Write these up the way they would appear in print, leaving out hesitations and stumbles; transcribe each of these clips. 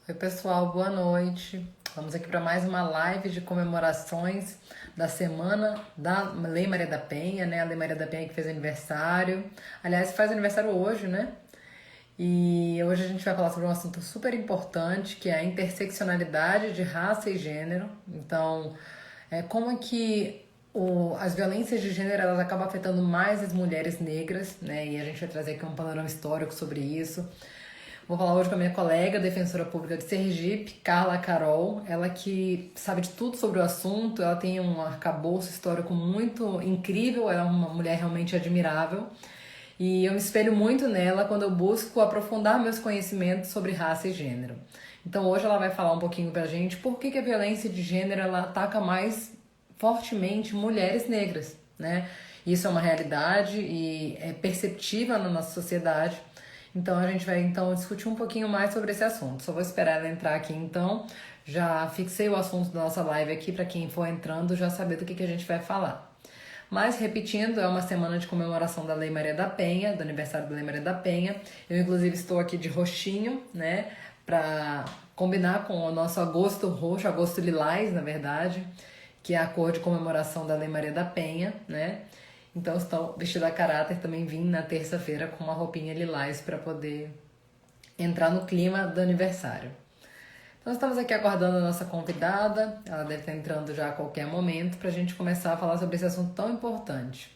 Oi, pessoal, boa noite. Vamos aqui para mais uma live de comemorações da semana da Lei Maria da Penha, né? A Lei Maria da Penha que fez aniversário. Aliás, faz aniversário hoje, né? E hoje a gente vai falar sobre um assunto super importante, que é a interseccionalidade de raça e gênero. Então, como é que as violências de gênero elas acabam afetando mais as mulheres negras, né? E a gente vai trazer aqui um panorama histórico sobre isso. Vou falar hoje com a minha colega, defensora pública de Sergipe, Carla Carol. Ela que sabe de tudo sobre o assunto, ela tem um arcabouço histórico muito incrível, ela é uma mulher realmente admirável. E eu me espelho muito nela quando eu busco aprofundar meus conhecimentos sobre raça e gênero. Então hoje ela vai falar um pouquinho pra gente por que a violência de gênero ela ataca mais fortemente mulheres negras, né? Isso é uma realidade e é perceptível na nossa sociedade. Então a gente vai então discutir um pouquinho mais sobre esse assunto. Só vou esperar ela entrar aqui então. Já fixei o assunto da nossa live aqui para quem for entrando já saber do que a gente vai falar. Mas, repetindo, é uma semana de comemoração da Lei Maria da Penha, do aniversário da Lei Maria da Penha. Eu, inclusive, estou aqui de roxinho, né, para combinar com o nosso agosto roxo, agosto lilás, na verdade, que é a cor de comemoração da Lei Maria da Penha, né. Então, estou vestida a caráter, também vim na terça-feira com uma roupinha lilás para poder entrar no clima do aniversário. Então, estamos aqui aguardando a nossa convidada, ela deve estar entrando já a qualquer momento, para a gente começar a falar sobre esse assunto tão importante.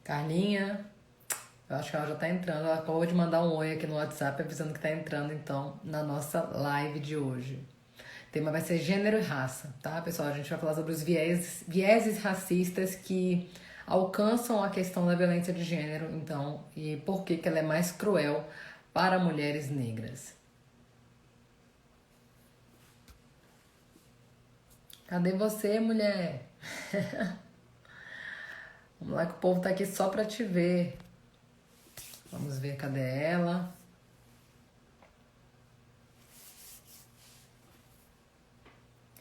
Carlinha, eu acho que ela já tá entrando. Ela acabou de mandar um oi aqui no WhatsApp avisando que tá entrando, então, na nossa live de hoje. O tema vai ser gênero e raça, tá, pessoal? A gente vai falar sobre os vieses racistas que alcançam a questão da violência de gênero, então, e por que ela é mais cruel para mulheres negras. Cadê você, mulher? Vamos lá que o povo tá aqui só pra te ver. Vamos ver, cadê ela?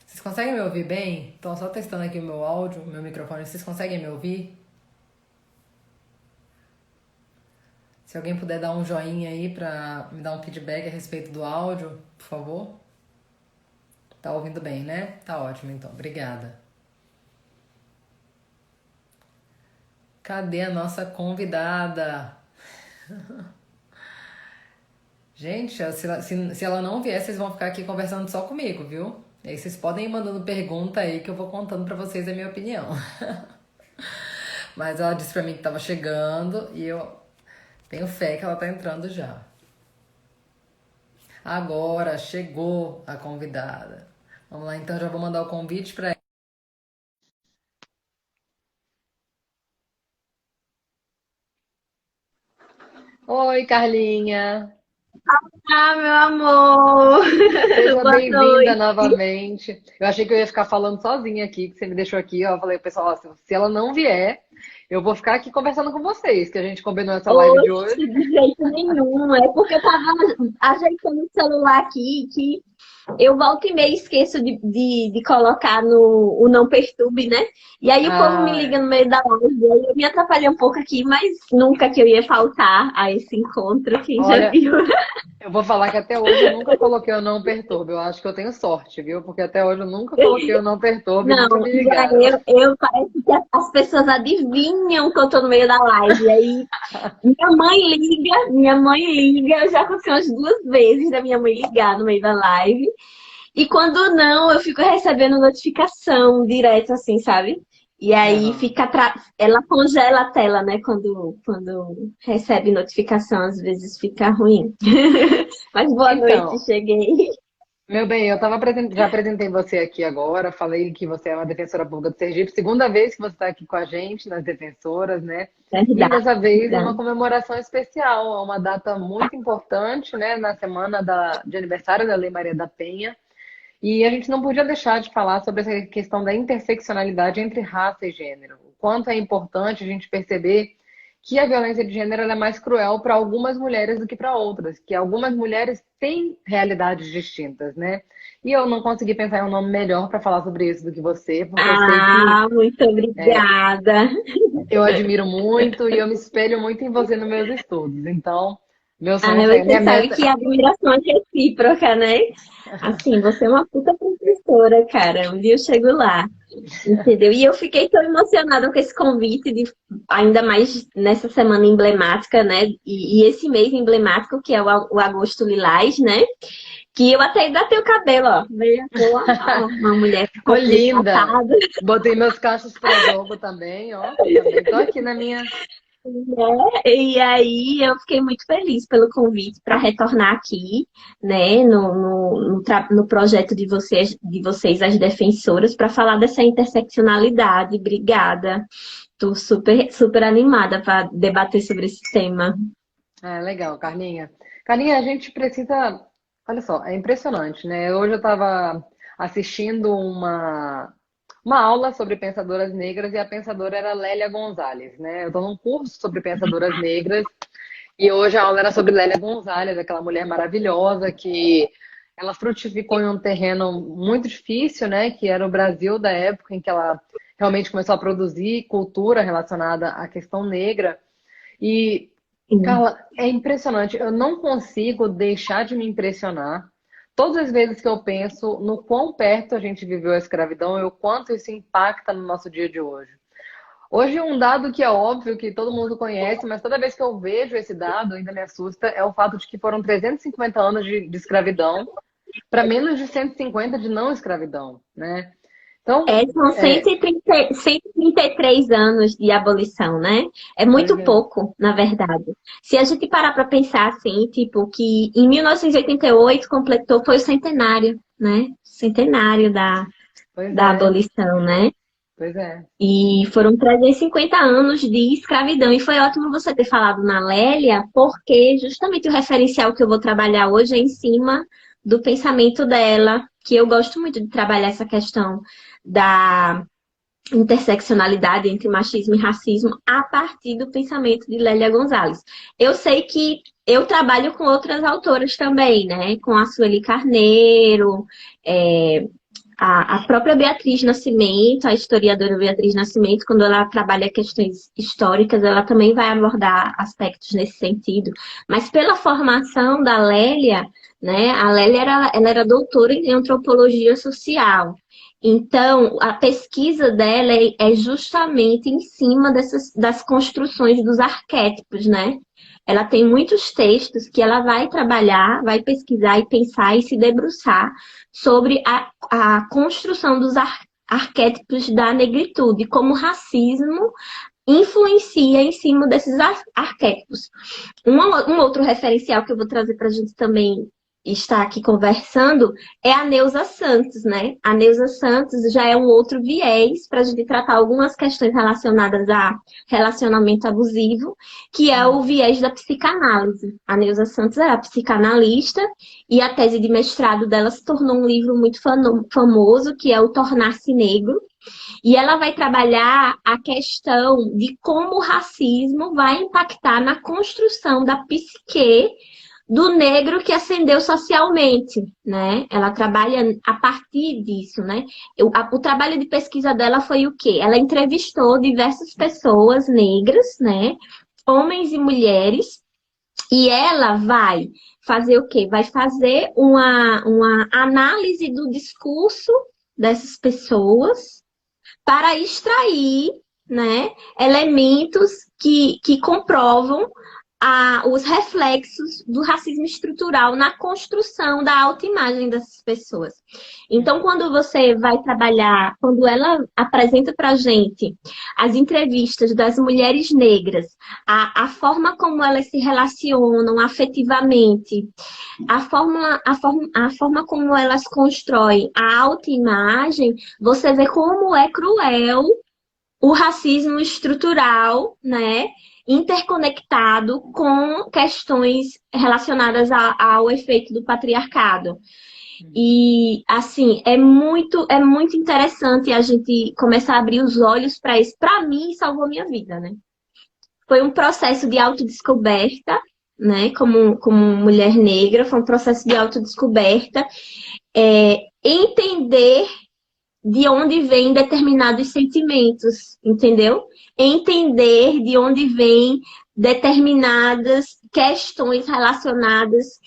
Vocês conseguem me ouvir bem? Estou só testando aqui o meu áudio, o meu microfone. Vocês conseguem me ouvir? Se alguém puder dar um joinha aí pra me dar um feedback a respeito do áudio, por favor. Tá ouvindo bem, né? Tá ótimo, então. Obrigada. Cadê a nossa convidada? Gente, se ela não vier, vocês vão ficar aqui conversando só comigo, viu? E aí vocês podem ir mandando pergunta aí que eu vou contando pra vocês a minha opinião. Mas ela disse pra mim que tava chegando e eu tenho fé que ela tá entrando já. Agora chegou a convidada. Vamos lá, então já vou mandar o convite para ela. Oi, Carlinha. Ah, meu amor! Seja Boa bem-vinda noite. novamente. Eu achei que eu ia ficar falando sozinha aqui, que você me deixou aqui. Ó, eu falei, pessoal, ó, se ela não vier, eu vou ficar aqui conversando com vocês, que a gente combinou essa live de Oxe, hoje. de jeito nenhum. É porque eu tava ajeitando o celular aqui, que eu volto e meia esqueço de colocar no o não perturbe, né? E aí o povo me liga Ah, no meio da live, aí eu me atrapalhei um pouco aqui, mas nunca que eu ia faltar a esse encontro, quem já olha, viu. eu vou falar que até hoje eu nunca coloquei o não perturbe. Eu acho que eu tenho sorte, viu? Porque até hoje eu nunca coloquei o não perturbe e Não, nunca me já ligaram. eu parece que as pessoas adivinham que eu tô no meio da live. E aí minha mãe liga, já aconteceu umas duas vezes da minha mãe ligar no meio da live. E quando não, eu fico recebendo notificação direto, assim, sabe? E aí Aham. fica ela congela a tela, né? Quando recebe notificação, às vezes fica ruim. Mas boa noite, Então, cheguei. meu bem, já apresentei você aqui agora, falei que você é uma defensora pública do Sergipe, segunda vez que você está aqui com a gente nas defensoras, né? E Verdade, dessa vez é uma verdade. comemoração especial, é uma data muito importante, né? Na semana de aniversário da Lei Maria da Penha. E a gente não podia deixar de falar sobre essa questão da interseccionalidade entre raça e gênero. O quanto é importante a gente perceber que a violência de gênero ela é mais cruel para algumas mulheres do que para outras, que algumas mulheres têm realidades distintas, né? E eu não consegui pensar em um nome melhor para falar sobre isso do que você, porque eu sei que Ah, muito obrigada. eu admiro muito e eu me espelho muito em você nos meus estudos. Então, meu sonho, Ah, minha você sabe meta. que a admiração é recíproca, né? Assim, você é uma puta professora, cara. Um dia eu chego lá, entendeu? E eu fiquei tão emocionada com esse convite, de, ainda mais nessa semana emblemática, né? E esse mês emblemático, que é o Agosto Lilás, né? Que eu até engatei o cabelo, ó. Veio uma mulher com Ô, o cabelo linda! tratado. Botei meus cachos para jogo também, ó. Também tô aqui na minha. Né? E aí eu fiquei muito feliz pelo convite para retornar aqui, né, no projeto de vocês, as defensoras, para falar dessa interseccionalidade. Obrigada. Estou super, super animada para debater sobre esse tema. Ah, legal, Carlinha. Carlinha, a gente precisa. Olha só, é impressionante, né? Hoje eu estava assistindo uma aula sobre pensadoras negras e a pensadora era Lélia Gonzalez, né? Eu estou num curso sobre pensadoras negras e hoje a aula era sobre Lélia Gonzalez, aquela mulher maravilhosa que ela frutificou em um terreno muito difícil, né? Que era o Brasil da época em que ela realmente começou a produzir cultura relacionada à questão negra. E Sim. Carla, é impressionante. Eu não consigo deixar de me impressionar todas as vezes que eu penso no quão perto a gente viveu a escravidão e o quanto isso impacta no nosso dia de hoje. Hoje, um dado que é óbvio que todo mundo conhece, mas toda vez que eu vejo esse dado ainda me assusta, é o fato de que foram 350 anos de escravidão para menos de 150 de não escravidão, né? Então, São é, 133 anos de abolição, né? É pois muito é, pouco, na verdade. Se a gente parar para pensar assim, tipo, que em 1988 completou, foi o centenário, né? Centenário pois da é, abolição, né? pois é. E foram 350 anos de escravidão. E foi ótimo você ter falado na Lélia, porque justamente o referencial que eu vou trabalhar hoje é em cima do pensamento dela, que eu gosto muito de trabalhar essa questão da interseccionalidade entre machismo e racismo a partir do pensamento de Lélia Gonzalez. Eu sei que eu trabalho com outras autoras também, né? Com a Sueli Carneiro, é, a própria Beatriz Nascimento, a historiadora Beatriz Nascimento, quando ela trabalha questões históricas, ela também vai abordar aspectos nesse sentido. Mas pela formação da Lélia, né, a Lélia ela era doutora em antropologia social. Então, a pesquisa dela é justamente em cima das construções dos arquétipos, né? Ela tem muitos textos que ela vai trabalhar, vai pesquisar e pensar e se debruçar sobre a construção dos arquétipos da negritude, como o racismo influencia em cima desses arquétipos. Um outro referencial que eu vou trazer para a gente também estar aqui conversando é a Neuza Santos, né? A Neuza Santos já é um outro viés para a gente tratar algumas questões relacionadas a relacionamento abusivo, que é o viés da psicanálise. A Neuza Santos é a psicanalista e a tese de mestrado dela se tornou um livro muito famoso, que é o Tornar-se Negro, e ela vai trabalhar a questão de como o racismo vai impactar na construção da psique do negro que ascendeu socialmente, né? Ela trabalha a partir disso, né? O trabalho de pesquisa dela foi o quê? Ela entrevistou diversas pessoas negras, né? Homens e mulheres, e ela vai fazer o quê? Vai fazer uma análise do discurso dessas pessoas para extrair, né, elementos que comprovam os reflexos do racismo estrutural na construção da autoimagem dessas pessoas. Então, quando você vai trabalhar, quando ela apresenta para a gente as entrevistas das mulheres negras, a forma como elas se relacionam afetivamente, a forma como elas constroem a autoimagem, você vê como é cruel o racismo estrutural, né? Interconectado com questões relacionadas ao efeito do patriarcado. E, assim, é muito interessante a gente começar a abrir os olhos para isso. Para mim, salvou minha vida, né? foi um processo de autodescoberta, né? Como mulher negra, foi um processo de autodescoberta. Entender de onde vêm determinados sentimentos, entendeu? Entender de onde vêm determinadas questões relacionadas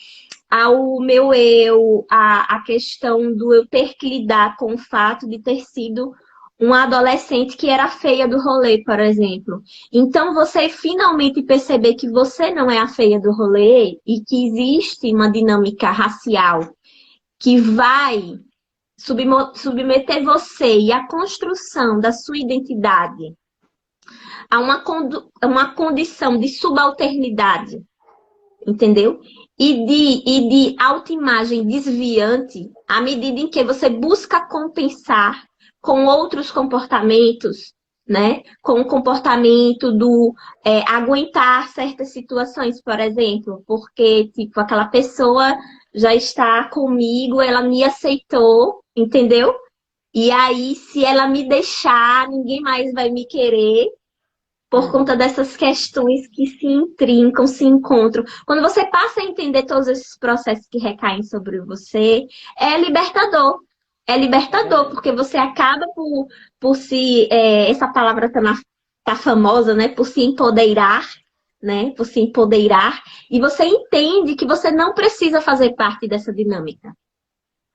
ao meu eu, a questão do eu ter que lidar com o fato de ter sido uma adolescente que era feia do rolê, por exemplo. Então, você finalmente perceber que você não é a feia do rolê e que existe uma dinâmica racial que vai submeter você e a construção da sua identidade a uma condição de subalternidade, entendeu? E de autoimagem desviante, à medida em que você busca compensar com outros comportamentos, né? Com o comportamento do aguentar certas situações, por exemplo, porque, tipo, aquela pessoa já está comigo, ela me aceitou, entendeu? E aí, se ela me deixar, ninguém mais vai me querer por conta dessas questões que se intrincam, se encontram. Quando você passa a entender todos esses processos que recaem sobre você, é libertador. É libertador, porque você acaba por se... essa palavra tá famosa, né? Por se empoderar, né? Por se empoderar. E você entende que você não precisa fazer parte dessa dinâmica.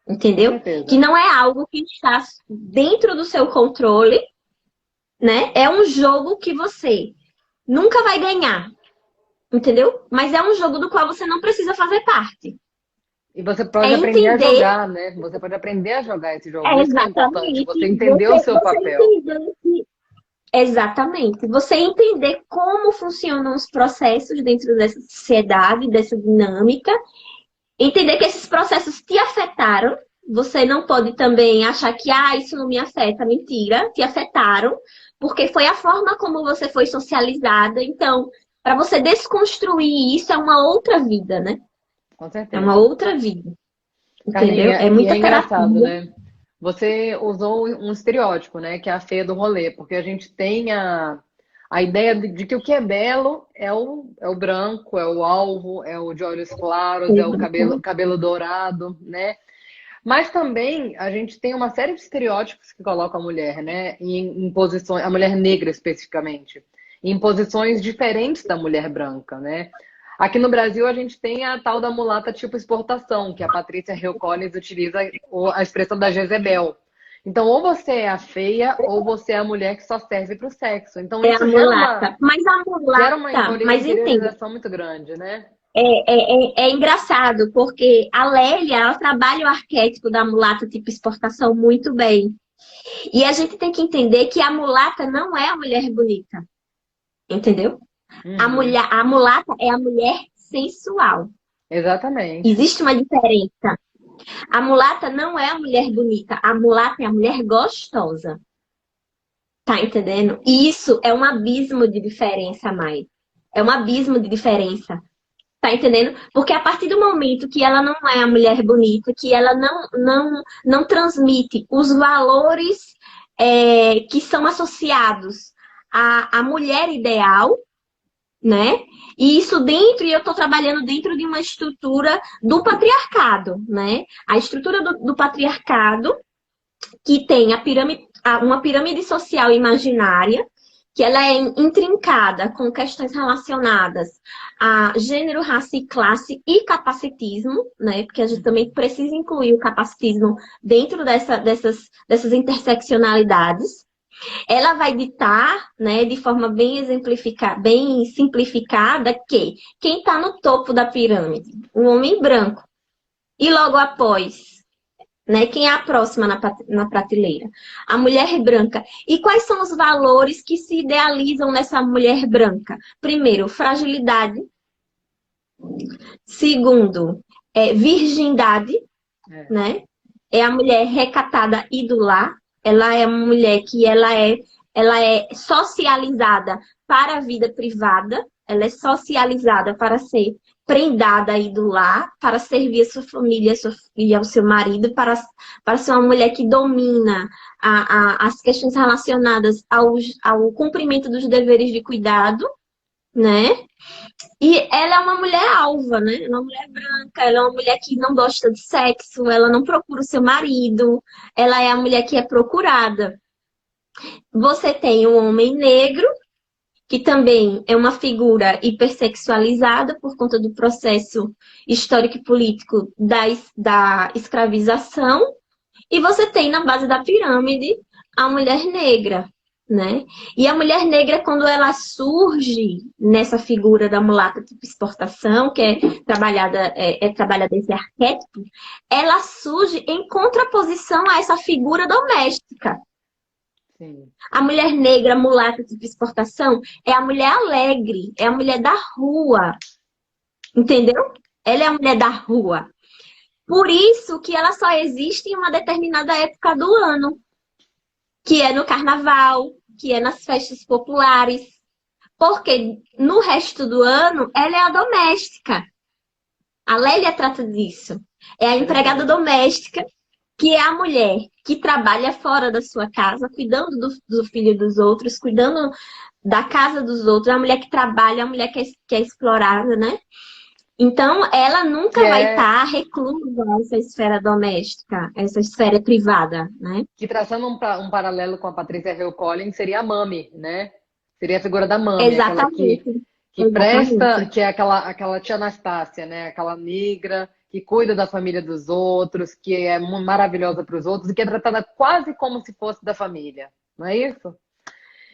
Entendeu? Que não é algo que está dentro do seu controle, né? É um jogo que você nunca vai ganhar, entendeu? Mas é um jogo do qual você não precisa fazer parte. E você pode aprender a jogar, né? Você pode aprender a jogar esse jogo. Isso que é importante. Você entender o seu papel. Exatamente. Você entender como funcionam os processos dentro dessa sociedade, dessa dinâmica. Entender que esses processos te afetaram. Você não pode também achar que, isso não me afeta. Mentira, te afetaram. Porque foi a forma como você foi socializada. Então, para você desconstruir isso, é uma outra vida, né? Com certeza. É uma outra vida. Entendeu? Carlinha, É muita engraçado, terapia. né? Você usou um estereótipo, né? Que é a feia do rolê. Porque a gente tem a ideia de que o que é belo é o branco, é o alvo, é o de olhos claros, é o cabelo dourado, né? Mas também a gente tem uma série de estereótipos que colocam a mulher, né? Em posições, a mulher negra especificamente, em posições diferentes da mulher branca, né? Aqui no Brasil a gente tem a tal da mulata tipo exportação, que a Patrícia Hill Collins utiliza a expressão da Jezebel. Então, ou você é a feia, ou você é a mulher que só serve para o sexo. Então, É a isso mulata. Mas a gera uma mulata, mas entenda. interiorização muito grande, né? É engraçado, porque a Lélia, ela trabalha o arquétipo da mulata tipo exportação muito bem. E a gente tem que entender que a mulata não é a mulher bonita. Entendeu? A mulata é a mulher sensual. Exatamente. Existe uma diferença. A mulata não é a mulher bonita. A mulata é a mulher gostosa. Tá entendendo? E isso é um abismo de diferença, Mai. É um abismo de diferença. Tá entendendo? Porque a partir do momento que ela não é a mulher bonita, que ela não transmite os valores que são associados à mulher ideal, né? E isso e eu estou trabalhando dentro de uma estrutura do patriarcado, né? A estrutura do patriarcado, que tem uma pirâmide social imaginária, que ela é intrincada com questões relacionadas a gênero, raça e classe e capacitismo, né? Porque a gente também precisa incluir o capacitismo dentro dessas interseccionalidades. Ela vai ditar, né, de forma bem simplificada, que quem está no topo da pirâmide, um homem branco, e logo após, né, quem é a próxima na prateleira? A mulher branca. E quais são os valores que se idealizam nessa mulher branca? Primeiro, fragilidade. Segundo, virgindade, né? É a mulher recatada e do lar. Ela é uma mulher que ela é socializada para a vida privada, ela é socializada para ser prendada aí do lar, para servir a sua família e ao seu marido, para ser uma mulher que domina as questões relacionadas ao cumprimento dos deveres de cuidado, né? E ela é uma mulher alva, né? Ela é uma mulher branca, ela é uma mulher que não gosta de sexo, ela não procura o seu marido, ela é a mulher que é procurada. Você tem um homem negro, que também é uma figura hipersexualizada por conta do processo histórico e político da escravização, e você tem na base da pirâmide a mulher negra, né? E a mulher negra, quando ela surge nessa figura da mulata tipo exportação, que é trabalhada esse arquétipo, ela surge em contraposição a essa figura doméstica. Sim. A mulher negra, mulata tipo exportação, é a mulher alegre, é a mulher da rua, entendeu? Ela é a mulher da rua. Por isso que ela só existe em uma determinada época do ano, que é no carnaval, que é nas festas populares. Porque no resto do ano, ela é a doméstica. A Lélia trata disso. É a empregada doméstica, que é a mulher que trabalha fora da sua casa, cuidando do filho dos outros, cuidando da casa dos outros. A mulher que trabalha, a mulher que é explorada, né? Então, ela Que nunca vai é estar reclusa a essa esfera doméstica, essa esfera privada, né? que traçando um paralelo com a Patrícia Hill Collins seria a Mami, né? Seria a figura da Mami, aquela Exatamente. que presta, Exatamente. que é aquela tia Anastácia, né? Aquela negra que cuida da família dos outros, que é maravilhosa para os outros e que é tratada quase como se fosse da família, não é isso?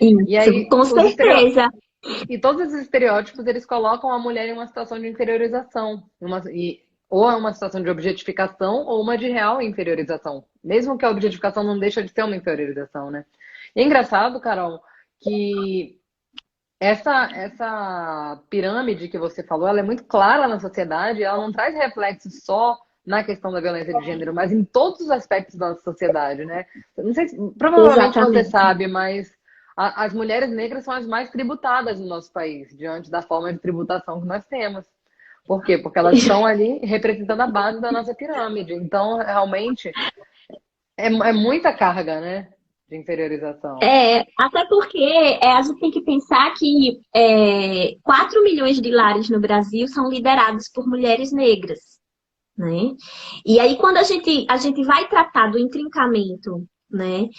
E Isso, aí com certeza. e todos esses estereótipos eles colocam a mulher em uma situação de inferiorização, ou é uma situação de objetificação ou uma de real inferiorização, mesmo que a objetificação não deixa de ser uma inferiorização, né? E é engraçado, Carol, que essa pirâmide que você falou, ela é muito clara na sociedade, ela não traz reflexo só na questão da violência de gênero, mas em todos os aspectos da nossa sociedade, né? Eu não sei, provavelmente você Exatamente. sabe, mas as mulheres negras são as mais tributadas no nosso país, diante da forma de tributação que nós temos. Por quê? Porque elas estão ali representando a base da nossa pirâmide. Então, realmente, é muita carga, né? De inferiorização. Até porque a gente tem que pensar que 4 milhões de lares no Brasil são liderados por mulheres negras, né? E aí, quando a gente vai tratar do intrincamento, né,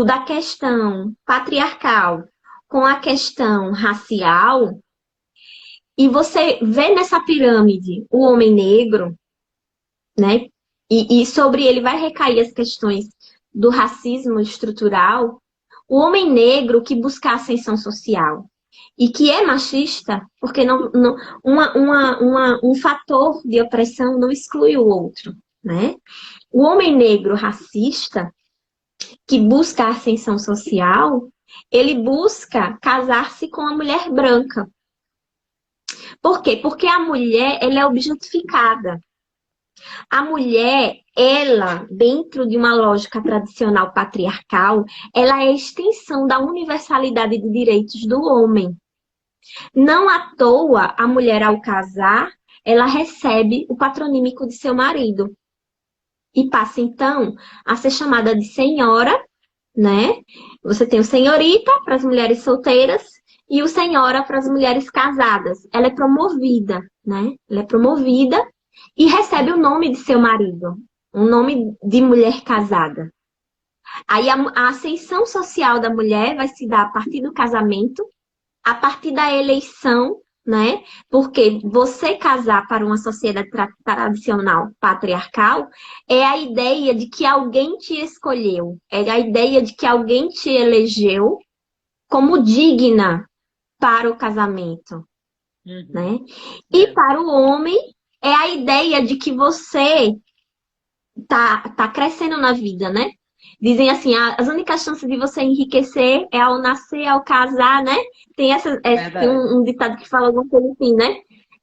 da questão patriarcal com a questão racial, e você vê nessa pirâmide o homem negro, né? E sobre ele vai recair as questões do racismo estrutural, o homem negro que busca a ascensão social e que é machista, porque um fator de opressão não exclui o outro, né? O homem negro racista que busca a ascensão social, ele busca casar-se com a mulher branca. Por quê? Porque a mulher, ela é objetificada. A mulher, ela, dentro de uma lógica tradicional patriarcal, ela é a extensão da universalidade de direitos do homem. Não à toa, a mulher, ao casar, ela recebe o patronímico de seu marido. E passa, então, a ser chamada de senhora, né? Você tem o senhorita para as mulheres solteiras e o senhora para as mulheres casadas. Ela é promovida, né? Ela é promovida e recebe o nome de seu marido, um nome de mulher casada. Aí a ascensão social da mulher vai se dar a partir do casamento, a partir da eleição, né? Porque você casar para uma sociedade tradicional patriarcal é a ideia de que alguém te escolheu, é a ideia de que alguém te elegeu como digna para o casamento, né? E É. para o homem é a ideia de que você tá crescendo na vida, né? Dizem assim, as únicas chances de você enriquecer é ao nascer, ao casar, né? Tem Verdade. um ditado que fala alguma coisa assim, né?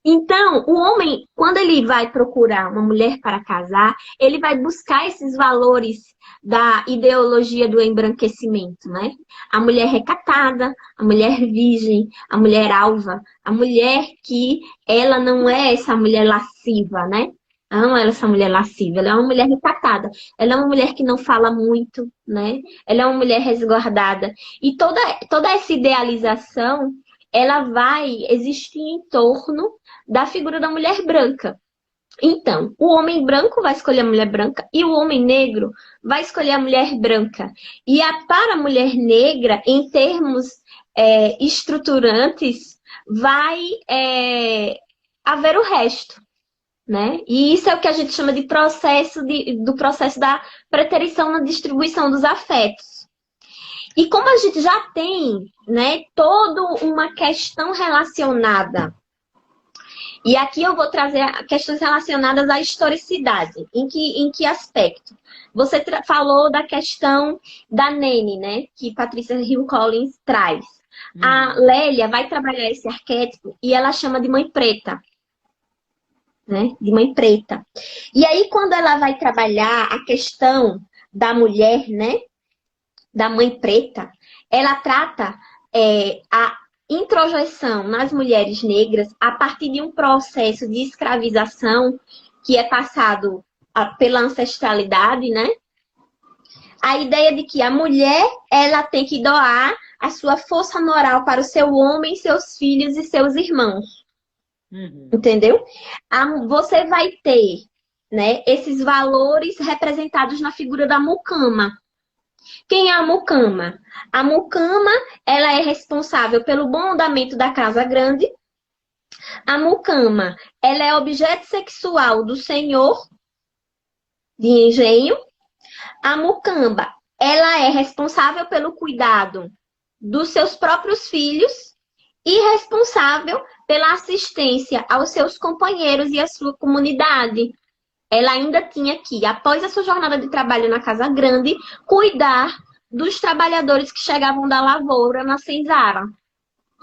Então, o homem, quando ele vai procurar uma mulher para casar, ele vai buscar esses valores da ideologia do embranquecimento, né? A mulher recatada, a mulher virgem, a mulher alva, a mulher que ela não é essa mulher lasciva, né? Não é essa mulher lasciva, ela é uma mulher recatada, ela é uma mulher que não fala muito, né? Ela é uma mulher resguardada. E toda essa idealização ela vai existir em torno da figura da mulher branca. Então, o homem branco vai escolher a mulher branca e o homem negro vai escolher a mulher branca. E para a mulher negra, em termos estruturantes, vai haver o resto, né? E isso é o que a gente chama de do processo da preterição na distribuição dos afetos. E como a gente já tem, né, toda uma questão relacionada, e aqui eu vou trazer questões relacionadas à historicidade. Em que aspecto? Você falou da questão da Nene, né, que Patrícia Hill Collins traz. A Lélia vai trabalhar esse arquétipo e ela chama de mãe preta. Né, de mãe preta. E aí, quando ela vai trabalhar a questão da mulher, né, da mãe preta, ela trata a introjeção nas mulheres negras a partir de um processo de escravização que é passado pela ancestralidade, né? A ideia de que a mulher, ela tem que doar a sua força moral para o seu homem, seus filhos e seus irmãos. Entendeu? Você vai ter, né, esses valores representados na figura da mucama. Quem é a mucama? A mucama, ela é responsável pelo bom andamento da casa grande. A mucama, ela é objeto sexual do senhor de engenho. A mucamba, ela é responsável pelo cuidado dos seus próprios filhos e responsável pela assistência aos seus companheiros e à sua comunidade. Ela ainda tinha que, após a sua jornada de trabalho na casa grande, cuidar dos trabalhadores que chegavam da lavoura na senzala.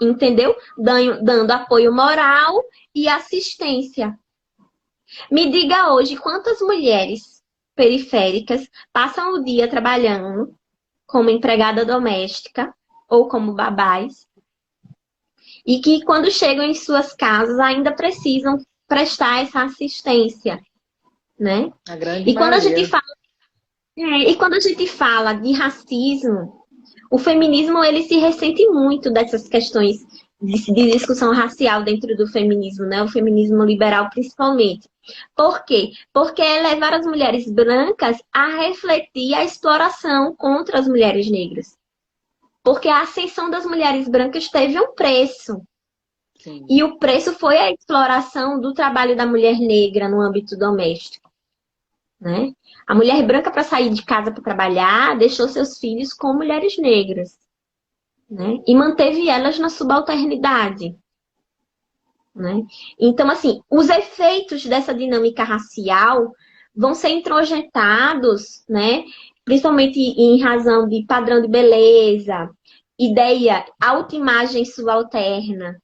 Entendeu? Dando apoio moral e assistência. Me diga hoje quantas mulheres periféricas passam o dia trabalhando como empregada doméstica ou como babás e que quando chegam em suas casas ainda precisam prestar essa assistência, né? A grande E quando a maioria. gente fala e quando a gente fala de racismo, o feminismo ele se ressente muito dessas questões de discussão racial dentro do feminismo, né? O feminismo liberal principalmente. Por quê? Porque é levar as mulheres brancas a refletir a exploração contra as mulheres negras. Porque a ascensão das mulheres brancas teve um preço. Sim. E o preço foi a exploração do trabalho da mulher negra no âmbito doméstico. Né? A mulher branca, para sair de casa para trabalhar, deixou seus filhos com mulheres negras. Né? E manteve elas na subalternidade. Né? Então, assim, os efeitos dessa dinâmica racial vão ser introjetados, né? Principalmente em razão de padrão de beleza, ideia, autoimagem subalterna,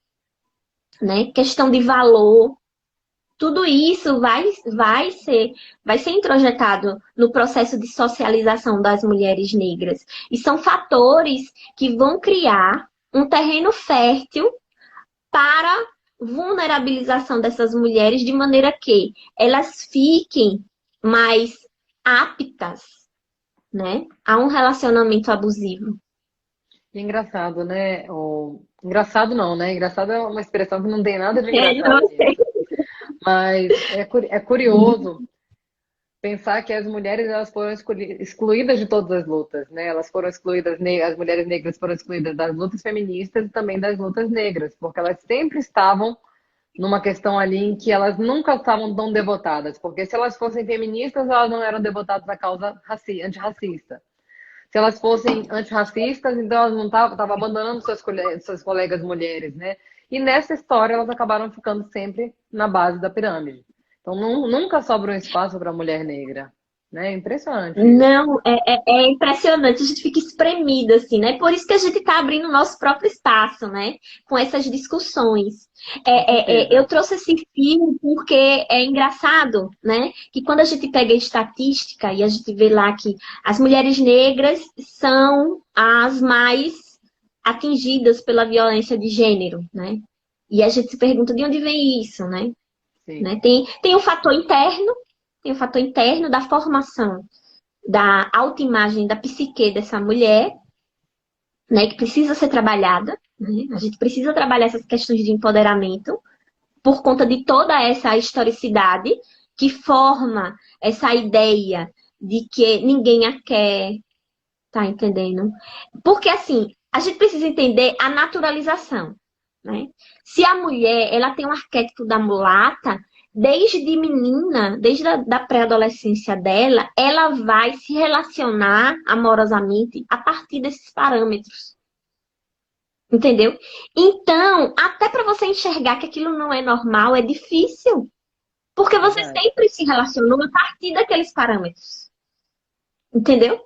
né? Questão de valor. Tudo isso vai ser introjetado no processo de socialização das mulheres negras. E são fatores que vão criar um terreno fértil para vulnerabilização dessas mulheres, de maneira que elas fiquem mais aptas, né, a um relacionamento abusivo. E engraçado, né? Engraçado não, né? Engraçado é uma expressão que não tem nada de engraçado nisso. Mas é curioso pensar que as mulheres elas foram excluídas de todas as lutas, né? Elas foram excluídas, as mulheres negras foram excluídas das lutas feministas e também das lutas negras, porque elas sempre estavam numa questão ali em que elas nunca estavam tão devotadas, porque se elas fossem feministas, elas não eram devotadas à causa antirracista. Se elas fossem antirracistas, então elas não estavam abandonando suas colegas mulheres, né? E nessa história elas acabaram ficando sempre na base da pirâmide. Então nunca sobra um espaço para a mulher negra, né? Impressionante isso. Não, é impressionante, a gente fica espremida, assim, né? Por isso que a gente está abrindo o nosso próprio espaço, né? Com essas discussões. Eu trouxe esse filme porque é engraçado, né? Que quando a gente pega a estatística e a gente vê lá que as mulheres negras são as mais atingidas pela violência de gênero, né? E a gente se pergunta de onde vem isso, né? Né? Tem o fator interno da formação da autoimagem da psique dessa mulher, né, que precisa ser trabalhada, né? A gente precisa trabalhar essas questões de empoderamento por conta de toda essa historicidade que forma essa ideia de que ninguém a quer, tá entendendo? Porque, assim, a gente precisa entender a naturalização, né? Se a mulher, ela tem um arquétipo da mulata, desde menina, desde a da pré-adolescência dela, ela vai se relacionar amorosamente a partir desses parâmetros. Entendeu? Então, até para você enxergar que aquilo não é normal, é difícil. Porque você Verdade. sempre se relacionou a partir daqueles parâmetros. Entendeu?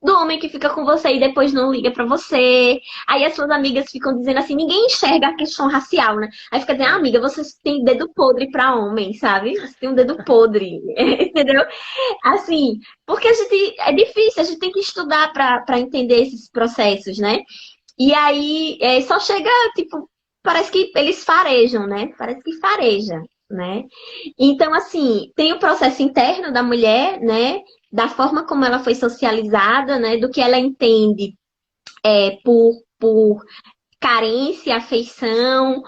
Do homem que fica com você e depois não liga pra você. Aí as suas amigas ficam dizendo assim, ninguém enxerga a questão racial, né? Aí fica dizendo, ah, amiga, você tem dedo podre pra homem, sabe? Você tem um dedo podre, entendeu? Assim, porque a gente, é difícil, a gente tem que estudar pra entender esses processos, né? E aí, só chega, tipo, parece que eles farejam, né? Parece que fareja, né? Então, assim, tem o processo interno da mulher, né? Da forma como ela foi socializada, né? Do que ela entende por carência, afeição,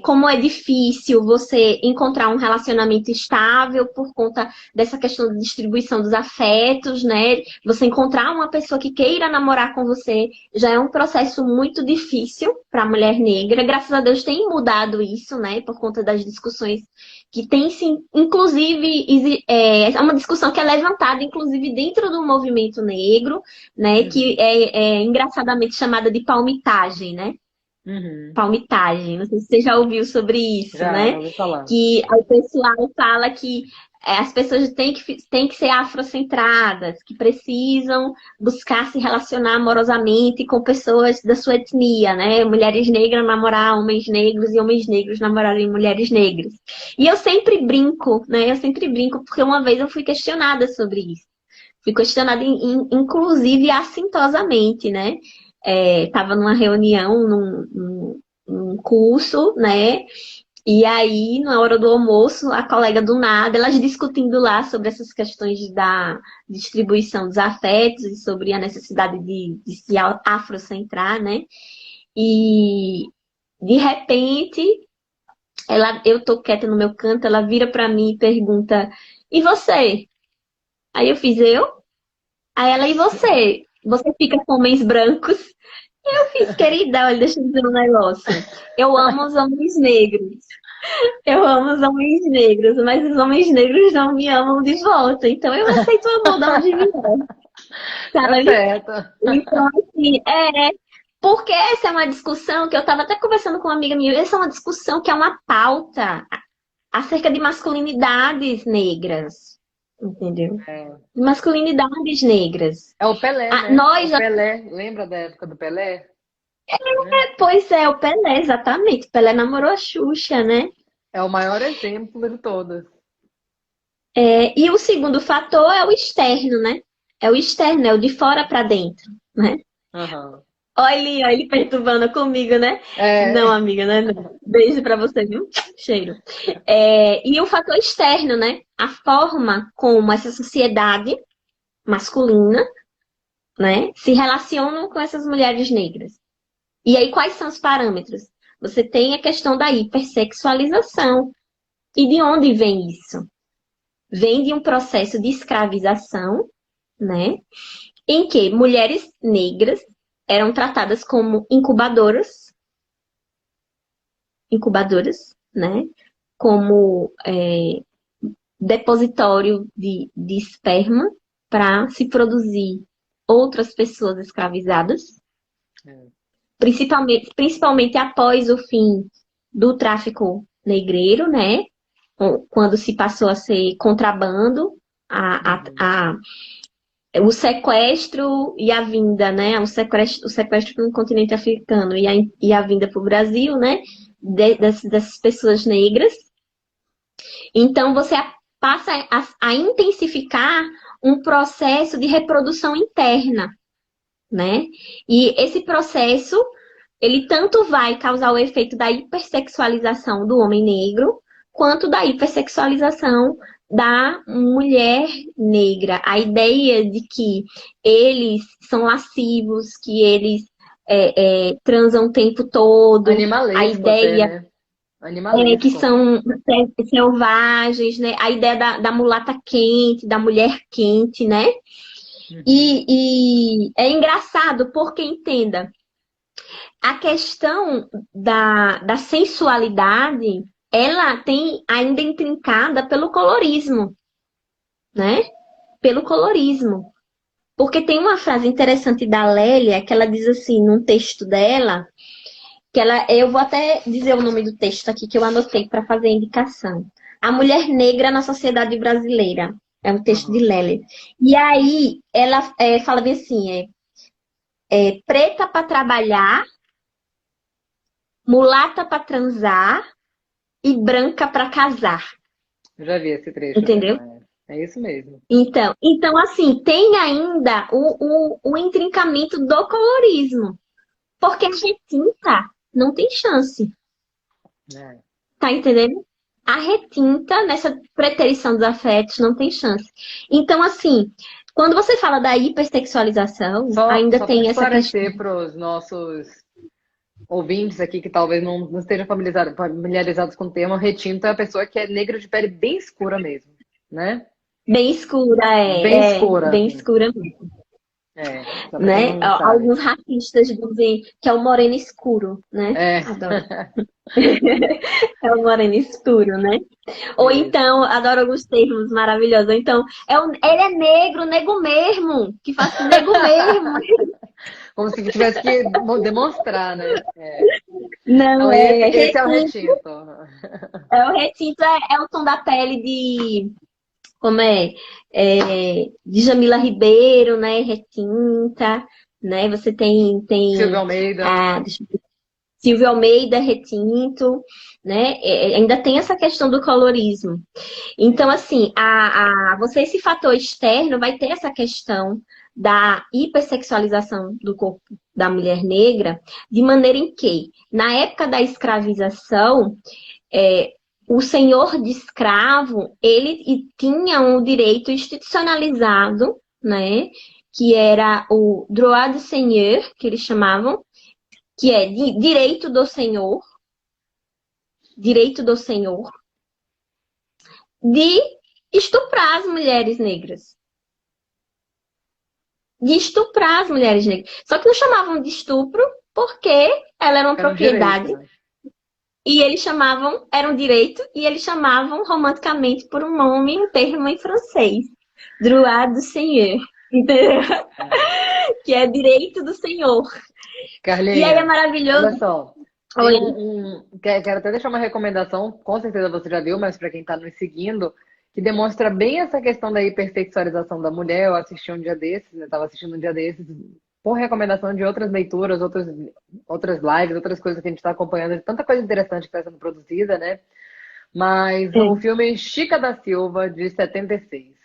como é difícil você encontrar um relacionamento estável por conta dessa questão de distribuição dos afetos, né? Você encontrar uma pessoa que queira namorar com você já é um processo muito difícil para a mulher negra. Graças a Deus tem mudado isso, né? Por conta das discussões que tem, sim, inclusive, é uma discussão que é levantada, inclusive, dentro do movimento negro, né? Que Uhum. é engraçadamente chamada de palmitagem, né? Uhum. Palmitagem. Não sei se você já ouviu sobre isso, Já né? ouvi falar. Que o pessoal fala que as pessoas têm que ser afrocentradas, que precisam buscar se relacionar amorosamente com pessoas da sua etnia, né? Mulheres negras namorar homens negros e homens negros namorarem mulheres negras. E eu sempre brinco, né? Eu sempre brinco porque uma vez eu fui questionada sobre isso. Fui questionada, inclusive, assintosamente, né? Estava numa reunião, num curso, né? E aí, na hora do almoço, a colega do nada, elas discutindo lá sobre essas questões da distribuição dos afetos e sobre a necessidade de se afrocentrar, né? E, de repente, eu tô quieta no meu canto, ela vira para mim e pergunta, e você? Aí eu fiz, eu? Aí ela, e você? Você fica com homens brancos? Eu fiz, querida, olha, deixa eu dizer um negócio. Eu amo os homens negros. Eu amo os homens negros, mas os homens negros não me amam de volta. Então eu aceito o amor de onde vier, Tá sabe? certo. Então, assim, porque essa é uma discussão que eu estava até conversando com uma amiga minha, essa é uma discussão que é uma pauta acerca de masculinidades negras, entendeu? É, Masculinidades negras. é o Pelé, Ah, né? É o nós Pelé. Lembra da época do Pelé? Né? Pois é, o Pelé, exatamente. Pelé namorou a Xuxa, né? É o maior exemplo de todos. E o segundo fator é o externo, né? É o externo, é o de fora para dentro, né? Aham. Olha ele perturbando comigo, né? Não, É. amiga, né? Não. Beijo para você, viu? Cheiro. E o fator externo, né? A forma como essa sociedade masculina, né, se relaciona com essas mulheres negras. E aí, quais são os parâmetros? Você tem a questão da hipersexualização. E de onde vem isso? Vem de um processo de escravização, né? Em que mulheres negras eram tratadas como incubadoras, né? Como depositório de esperma para se produzir outras pessoas escravizadas, É. principalmente após o fim do tráfico negreiro, né? Quando se passou a ser contrabando, Uhum. o sequestro e a vinda, né? O sequestro no continente africano e a vinda para o Brasil, né? Dessas pessoas negras. Então, você passa a intensificar um processo de reprodução interna, né? E esse processo, ele tanto vai causar o efeito da hipersexualização do homem negro, quanto da hipersexualização da mulher negra. A ideia de que eles são lascivos, que eles transam o tempo todo, a Animalesco até, ideia né? que Animalesco. são selvagens, né? A ideia da mulata quente, da mulher quente, né? Uhum. E é engraçado porque, entenda, a questão da sensualidade, ela tem ainda intrincada pelo colorismo, né? Pelo colorismo. Porque tem uma frase interessante da Lélia, que ela diz assim, num texto dela, eu vou até dizer o nome do texto aqui que eu anotei para fazer a indicação. A Mulher Negra na Sociedade Brasileira. É um texto de Aham. Lélia. E aí ela fala bem assim, preta para trabalhar, mulata para transar e branca para casar. Eu já vi esse trecho Entendeu? dela. É isso mesmo. Então, assim, tem ainda o intrincamento do colorismo. Porque a retinta não tem chance. É. Tá entendendo? A retinta, nessa preterição dos afetos, não tem chance. Então, assim, quando você fala da hipersexualização, ainda Só para tem essa questão. esclarecer para os nossos ouvintes aqui que talvez não estejam familiarizados com o termo, retinto é a pessoa que é negra de pele bem escura mesmo, né? Bem escura, Bem escura. bem escura mesmo, É, só para quem né? não sabe. Alguns racistas dizem que é o moreno escuro, né? É, Adoro. É o moreno escuro, né? Ou isso. então, adoro alguns termos maravilhosos. Ou então, ele é negro, nego mesmo, que faz nego mesmo. Como se tivesse que demonstrar, né? É. Não, Então, é esse é o retinto. retinto. O retinto é o tom da pele de, como de Jamila Ribeiro, né? Retinta, né? Você Silvio tem Almeida. deixa eu ver, Silvio Almeida, retinto, né? Ainda tem essa questão do colorismo. Então, Sim. assim, você esse fator externo vai ter essa questão da hipersexualização do corpo da mulher negra, de maneira em que, na época da escravização, é, o senhor de escravo, ele tinha um direito institucionalizado, né? Que era o droit de seigneur, que eles chamavam, que é direito do senhor, de estuprar as mulheres negras. De estuprar as mulheres negras. Só que não chamavam de estupro porque ela era uma Era um direito, propriedade né? e eles chamavam, era um direito, e eles chamavam romanticamente por um nome, um termo em francês. Droit du Seigneur. Entendeu? É. Que é direito do senhor. E aí é Carlinha, olha maravilhoso. só. Tem Oi. quero até deixar uma recomendação, com certeza você já viu, mas para quem está nos seguindo, que demonstra bem essa questão da hipersexualização da mulher. Eu assisti um dia desses, eu estava assistindo um dia desses, por recomendação de outras leituras, outras lives, outras coisas que a gente está acompanhando, de tanta coisa interessante que está sendo produzida, né? Mas o É, filme Chica da Silva, de 76,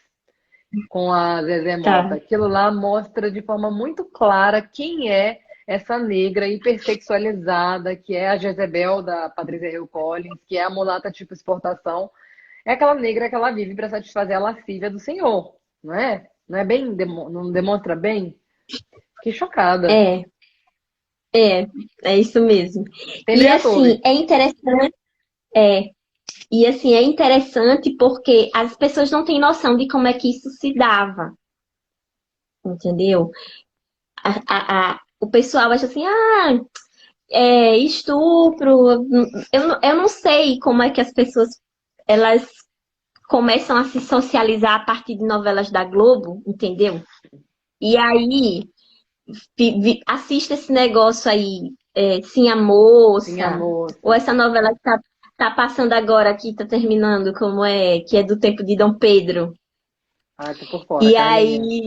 com a Zezé Mota. tá. Aquilo lá mostra de forma muito clara quem é essa negra hipersexualizada, que é a Jezebel da Patrícia Hill Collins, que é a mulata tipo exportação. É aquela negra que ela vive para satisfazer a lascívia do senhor, não é? Não é bem, não demonstra bem? Fiquei chocada. É, é, é isso mesmo. Tem no E assim, YouTube. é interessante, é, e assim, é interessante porque as pessoas não têm noção de como é que isso se dava, entendeu? O pessoal acha assim, estupro. Eu não sei como é que as pessoas elas começam a se socializar a partir de novelas da Globo, entendeu? E aí assiste esse negócio aí, Sim a Sim, a Moça, ou moça. essa novela que tá passando agora, que tá terminando, que é do tempo de Dom Pedro. Ah, tô por fora, E Carlinha. aí,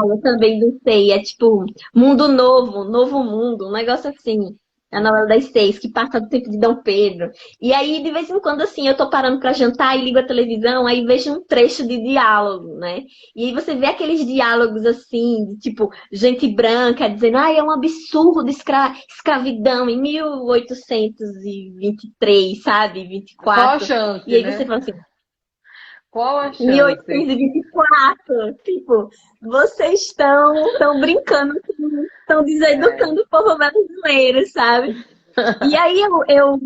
eu também não sei, é tipo Mundo Novo, Novo Mundo, um negócio assim. A novela Uhum. das 6, que passa do tempo de Dom Pedro. E aí, de vez em quando, assim, eu tô parando pra jantar e ligo a televisão, aí vejo um trecho de diálogo, né? E aí você vê aqueles diálogos, assim, de tipo, gente branca dizendo, é um absurdo escravidão em 1823, sabe? Qual a 24. E chance, aí você né? fala assim, Qual a chance? 1824, tipo, vocês estão brincando. Estão É. deseducando o povo brasileiro, sabe? E aí eu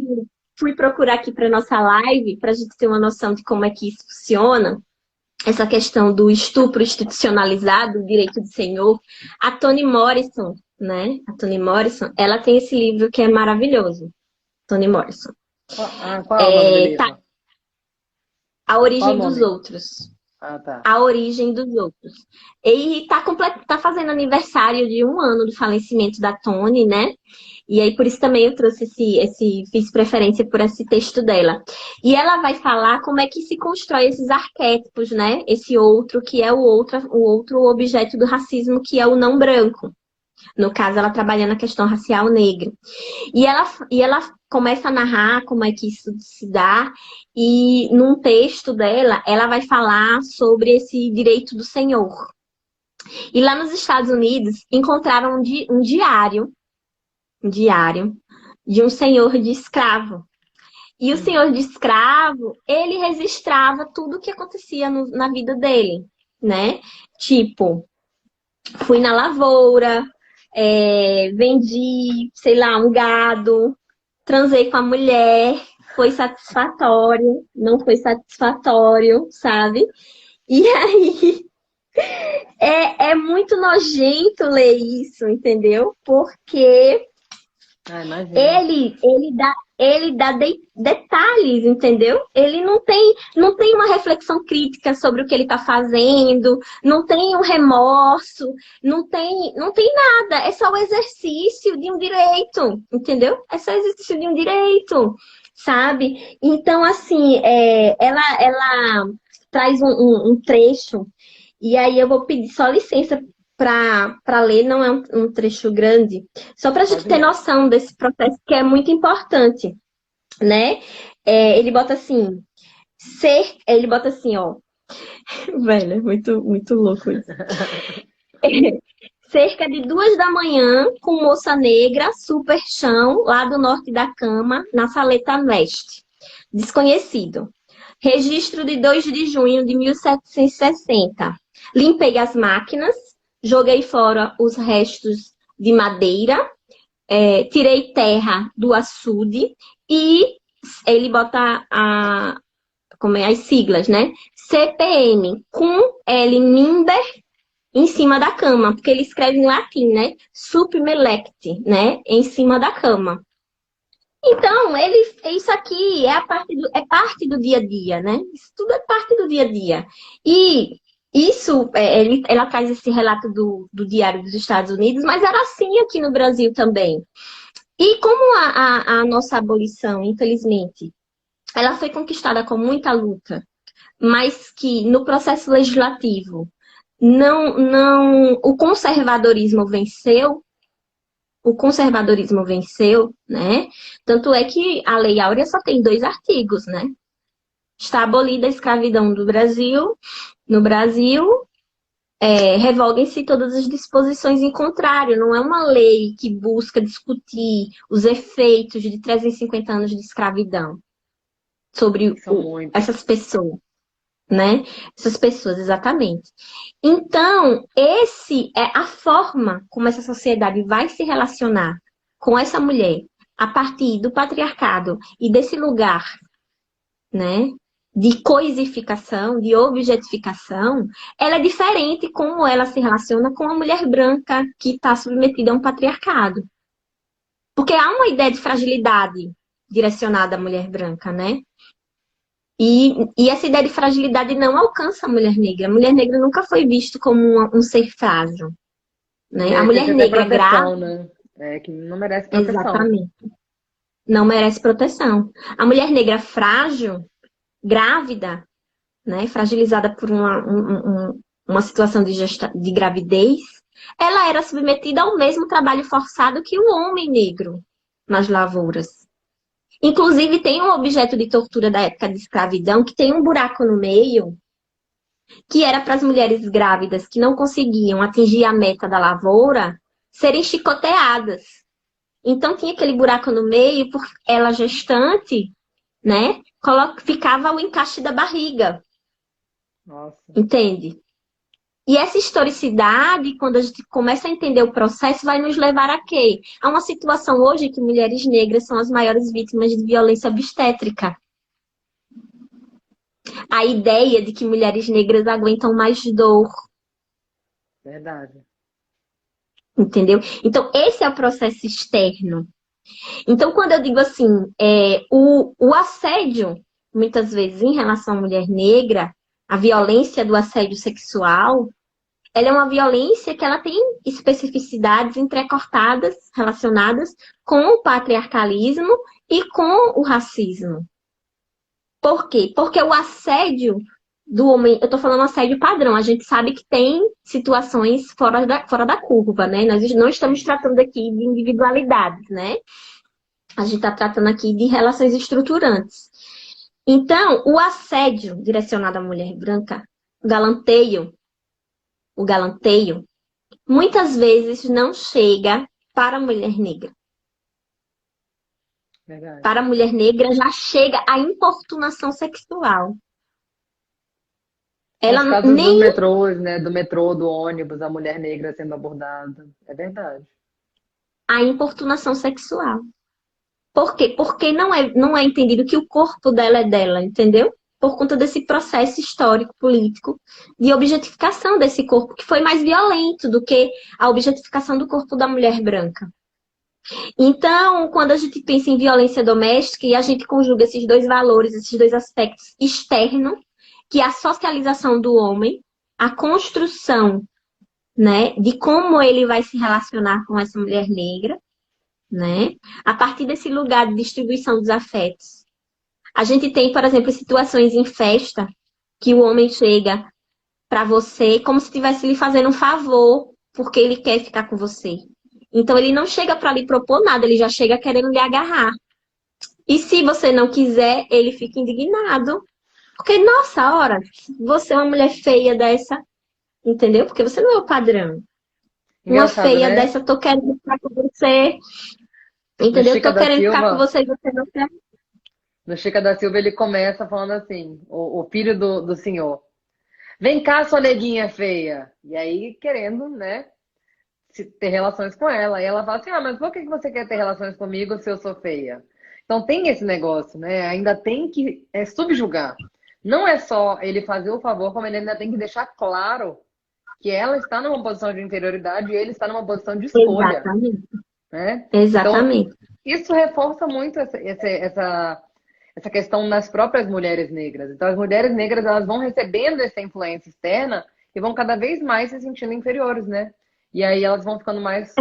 fui procurar aqui para nossa live, para a gente ter uma noção de como é que isso funciona, essa questão do estupro institucionalizado, o direito do senhor. A Toni Morrison, né? A Toni Morrison, ela tem esse livro que é maravilhoso. Toni Morrison. Qual é o nome do Tá, livro? A Qual o Origem dos nome? Outros. Ah, tá. A Origem dos Outros. E tá fazendo aniversário de 1 ano do falecimento da Toni, né? E aí, por isso também eu trouxe fiz preferência por esse texto dela. E ela vai falar como é que se constrói esses arquétipos, né? Esse outro, que é o outro objeto do racismo, que é o não branco. No caso, ela trabalha na questão racial negra. E ela começa a narrar como é que isso se dá, e num texto dela, ela vai falar sobre esse direito do senhor. E lá nos Estados Unidos, encontraram um diário de um senhor de escravo. E o senhor de escravo, ele registrava tudo o que acontecia na vida dele, né? Tipo, fui na lavoura, vendi, sei lá, um gado, transei com a mulher, foi satisfatório, não foi satisfatório, sabe? E aí é muito nojento ler isso, entendeu? Porque Ah, imagino. ele dá detalhes, entendeu? Ele não tem uma reflexão crítica sobre o que ele está fazendo, não tem um remorso, não tem nada. É só o exercício de um direito, entendeu? É só o exercício de um direito, sabe? Então, assim, ela traz um trecho, e aí eu vou pedir só licença para ler, não é um trecho grande, só para a gente Pode ter ler. noção desse processo que é muito importante, né? Ele bota assim, ele bota assim, ó, velho, é muito, muito louco isso. Cerca de 2 da manhã, com moça negra, super chão, lá do norte da cama, na Saleta Leste. Desconhecido. Registro de 2 de junho de 1760. Limpei as máquinas, joguei fora os restos de madeira, tirei terra do açude e ele bota as siglas, né? CPM, cum L Mimber, em cima da cama, porque ele escreve em latim, né? Supmelecti, né? Em cima da cama. Então, isso aqui é parte do dia a dia, né? Isso tudo é parte do dia a dia. E isso, ela traz esse relato do Diário dos Estados Unidos, mas era assim aqui no Brasil também. E como a nossa abolição, infelizmente, ela foi conquistada com muita luta, mas que no processo legislativo o conservadorismo venceu, né? Tanto é que a Lei Áurea só tem 2 artigos, né? Está abolida a escravidão no Brasil, revoguem-se todas as disposições em contrário. Não é uma lei que busca discutir os efeitos de 350 anos de escravidão sobre São muitos. essas pessoas, né? Essas pessoas, exatamente. Então, esse é a forma como essa sociedade vai se relacionar com essa mulher a partir do patriarcado e desse lugar, né, de coisificação, de objetificação, ela é diferente como ela se relaciona com a mulher branca que está submetida a um patriarcado. Porque há uma ideia de fragilidade direcionada à mulher branca, né? E essa ideia de fragilidade não alcança a mulher negra. A mulher negra nunca foi vista como um ser frágil, né? A mulher Merecia ter negra grávida, proteção, né? É, que não merece proteção. exatamente, não merece proteção. A mulher negra frágil, grávida, né? Fragilizada por uma situação de gravidez, ela era submetida ao mesmo trabalho forçado que o homem negro nas lavouras. Inclusive, tem um objeto de tortura da época de escravidão que tem um buraco no meio, que era para as mulheres grávidas que não conseguiam atingir a meta da lavoura serem chicoteadas. Então, tinha aquele buraco no meio, por ela gestante, né? Ficava o encaixe da barriga, Nossa. entende? E essa historicidade, quando a gente começa a entender o processo, vai nos levar a quê? A uma situação hoje que mulheres negras são as maiores vítimas de violência obstétrica. A ideia de que mulheres negras aguentam mais dor, Verdade. entendeu? Então, esse é o processo externo. Então, quando eu digo assim, o assédio, muitas vezes, em relação à mulher negra, a violência do assédio sexual, ela é uma violência que ela tem especificidades entrecortadas, relacionadas com o patriarcalismo e com o racismo. Por quê? Porque o assédio do homem, eu tô falando assédio padrão, a gente sabe que tem situações fora da curva, né? Nós não estamos tratando aqui de individualidades, né? A gente está tratando aqui de relações estruturantes. Então, o assédio direcionado à mulher branca, o galanteio, muitas vezes não chega para a mulher negra. Verdade. Para a mulher negra já chega a importunação sexual. Nos Ela casos dos nem metrôs, né? Do metrô, do ônibus, a mulher negra sendo abordada. É verdade. a importunação sexual. Por quê? Porque não é entendido que o corpo dela é dela, entendeu? Por conta desse processo histórico, político, de objetificação desse corpo, que foi mais violento do que a objetificação do corpo da mulher branca. Então, quando a gente pensa em violência doméstica e a gente conjuga esses dois valores, esses dois aspectos externos, que é a socialização do homem, a construção, né, de como ele vai se relacionar com essa mulher negra, né, a partir desse lugar de distribuição dos afetos. A gente tem, por exemplo, situações em festa que o homem chega para você como se estivesse lhe fazendo um favor, porque ele quer ficar com você. Então, ele não chega para lhe propor nada, ele já chega querendo lhe agarrar. E se você não quiser, ele fica indignado. Porque, nossa, ora, você é uma mulher feia dessa, entendeu? Porque você não é o padrão. Uma Engraçado, feia né? dessa, tô querendo ficar com você, No entendeu? Chica Tô da querendo ficar com Silva, você e você não quer. no Chica da Silva ele começa falando assim, o filho do senhor. Vem cá, sua neguinha feia. E aí, querendo, né, ter relações com ela. E ela fala assim, mas por que você quer ter relações comigo se eu sou feia? Então tem esse negócio, né? Ainda tem que subjugar. Não é só ele fazer o favor, como ele ainda tem que deixar claro que ela está numa posição de inferioridade e ele está numa posição de escolha, Exatamente. né? Então, Exatamente. isso reforça muito essa questão nas próprias mulheres negras. Então, as mulheres negras elas vão recebendo essa influência externa e vão cada vez mais se sentindo inferiores, né? E aí elas vão ficando mais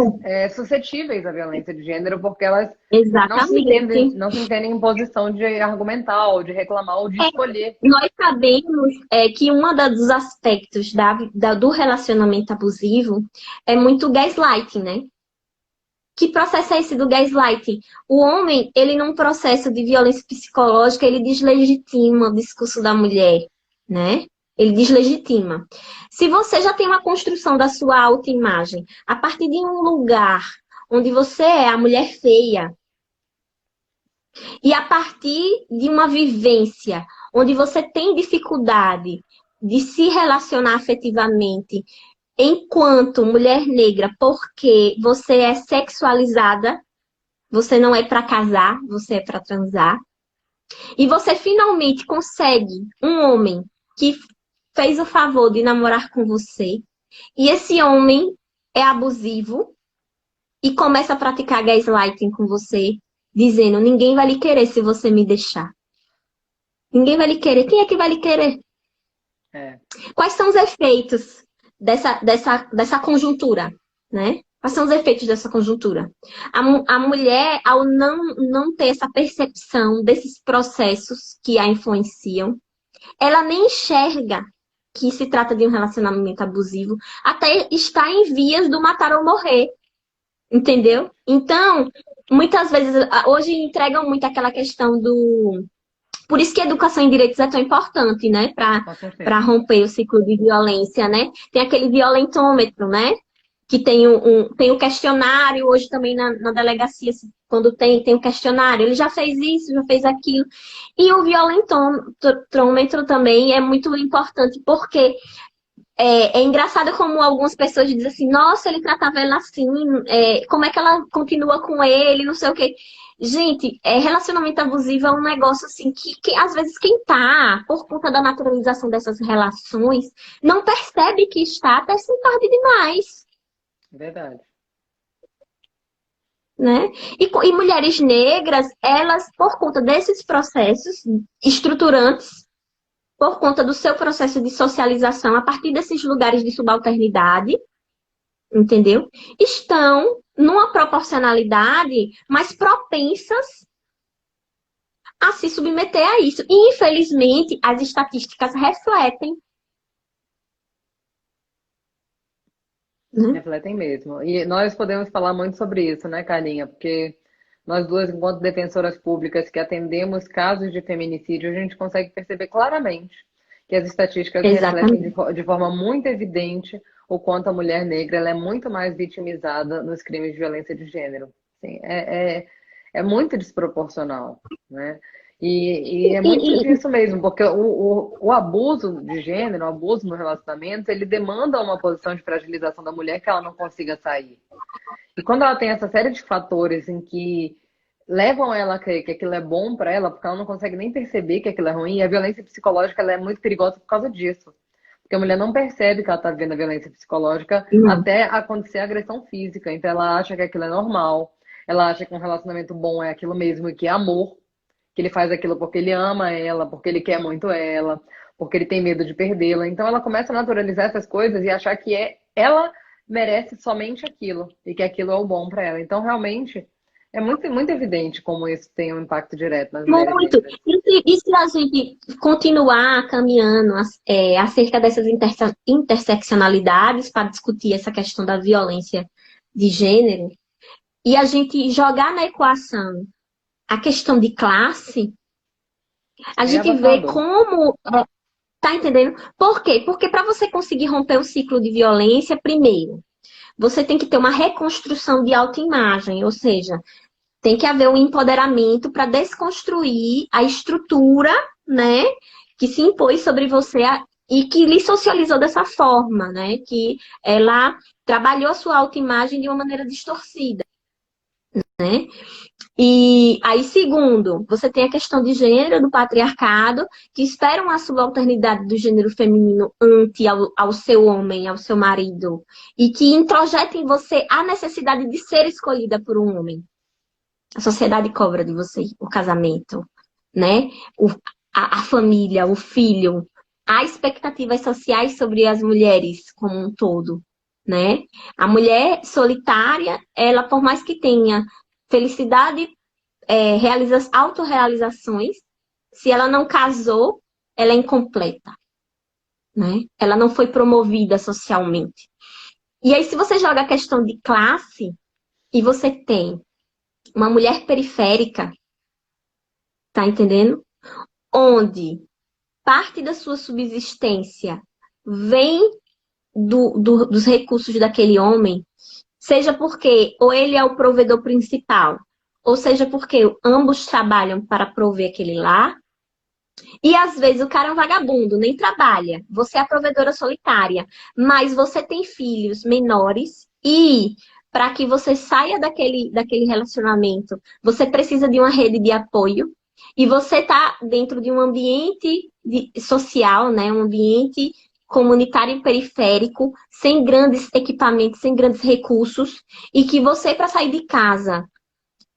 suscetíveis à violência de gênero porque elas Exatamente. não se entendem em posição de argumentar, ou de reclamar, ou de escolher. Nós sabemos que um dos aspectos do relacionamento abusivo é muito gaslighting, né? Que processo é esse do gaslighting? O homem, ele num processo de violência psicológica, ele deslegitima o discurso da mulher, né? Ele deslegitima. Se você já tem uma construção da sua autoimagem, a partir de um lugar onde você é a mulher feia, e a partir de uma vivência onde você tem dificuldade de se relacionar afetivamente enquanto mulher negra, porque você é sexualizada, você não é para casar, você é para transar, e você finalmente consegue um homem que fez o favor de namorar com você, e esse homem é abusivo e começa a praticar gaslighting com você, dizendo: ninguém vai lhe querer se você me deixar. Ninguém vai lhe querer. Quem é que vai lhe querer? É. Quais são os efeitos dessa conjuntura, né? Quais são os efeitos dessa conjuntura? A mulher, ao não ter essa percepção desses processos que a influenciam, ela nem enxerga que se trata de um relacionamento abusivo, até está em vias do matar ou morrer, entendeu? Então, muitas vezes, hoje entregam muito aquela questão do... Por isso que a educação em direitos é tão importante, né? Para romper o ciclo de violência, né? Tem aquele violentômetro, né? Que tem o questionário, hoje também na delegacia, quando tem o questionário, ele já fez isso, já fez aquilo. E o violentômetro também é muito importante, porque É engraçado como algumas pessoas dizem assim, nossa, ele tratava ela assim, como é que ela continua com ele, não sei o quê. Gente, relacionamento abusivo é um negócio assim que às vezes quem tá, por conta da naturalização dessas relações, não percebe que está até ser tarde demais, Verdade. né? E mulheres negras, elas, por conta desses processos estruturantes, por conta do seu processo de socialização, a partir desses lugares de subalternidade, entendeu? Estão numa proporcionalidade mais propensas a se submeter a isso. E, infelizmente, as estatísticas refletem, né? Refletem mesmo. E nós podemos falar muito sobre isso, né, Carlinha? Porque nós duas, enquanto defensoras públicas que atendemos casos de feminicídio, a gente consegue perceber claramente que as estatísticas refletem Exatamente. de forma muito evidente o quanto a mulher negra ela é muito mais vitimizada nos crimes de violência de gênero. Assim, é muito desproporcional, né? E é muito E, disso mesmo, porque o abuso de gênero, o abuso no relacionamento, ele demanda uma posição de fragilização da mulher que ela não consiga sair. E quando ela tem essa série de fatores em que levam ela a crer que aquilo é bom para ela, porque ela não consegue nem perceber que aquilo é ruim, e a violência psicológica ela é muito perigosa por causa disso. Porque a mulher não percebe que ela está vivendo a violência psicológica não, até acontecer a agressão física. Então ela acha que aquilo é normal, ela acha que um relacionamento bom é aquilo mesmo e que é amor, que ele faz aquilo porque ele ama ela, porque ele quer muito ela, porque ele tem medo de perdê-la. Então ela começa a naturalizar essas coisas e achar que ela merece somente aquilo e que aquilo é o bom para ela. Então realmente é muito, muito evidente como isso tem um impacto direto nas mulheres muito. negras. E se a gente continuar caminhando acerca dessas interseccionalidades para discutir essa questão da violência de gênero, e a gente jogar na equação a questão de classe, a É gente vê avassalador. como. Tá entendendo? Por quê? Porque para você conseguir romper o ciclo de violência, primeiro, você tem que ter uma reconstrução de autoimagem, ou seja, tem que haver um empoderamento para desconstruir a estrutura, né, que se impôs sobre você e que lhe socializou dessa forma, né, que ela trabalhou a sua autoimagem de uma maneira distorcida, né? E aí, segundo, você tem a questão de gênero, do patriarcado, que esperam a subalternidade do gênero feminino ante ao seu homem, ao seu marido, e que introjeta em você a necessidade de ser escolhida por um homem. A sociedade cobra de você o casamento, né? A família, o filho, há expectativas sociais sobre as mulheres como um todo, né? A mulher solitária, ela, por mais que tenha felicidade, autorrealizações, se ela não casou, ela é incompleta, né? Ela não foi promovida socialmente. E aí, se você joga a questão de classe, e você tem uma mulher periférica, tá entendendo? Onde parte da sua subsistência vem dos recursos daquele homem, seja porque ou ele é o provedor principal, ou seja porque ambos trabalham para prover aquele lar, e às vezes o cara é um vagabundo, nem trabalha, você é a provedora solitária, mas você tem filhos menores e para que você saia daquele relacionamento, você precisa de uma rede de apoio e você está dentro de um ambiente social, né? Um ambiente comunitário e periférico, sem grandes equipamentos, sem grandes recursos, e que você, para sair de casa,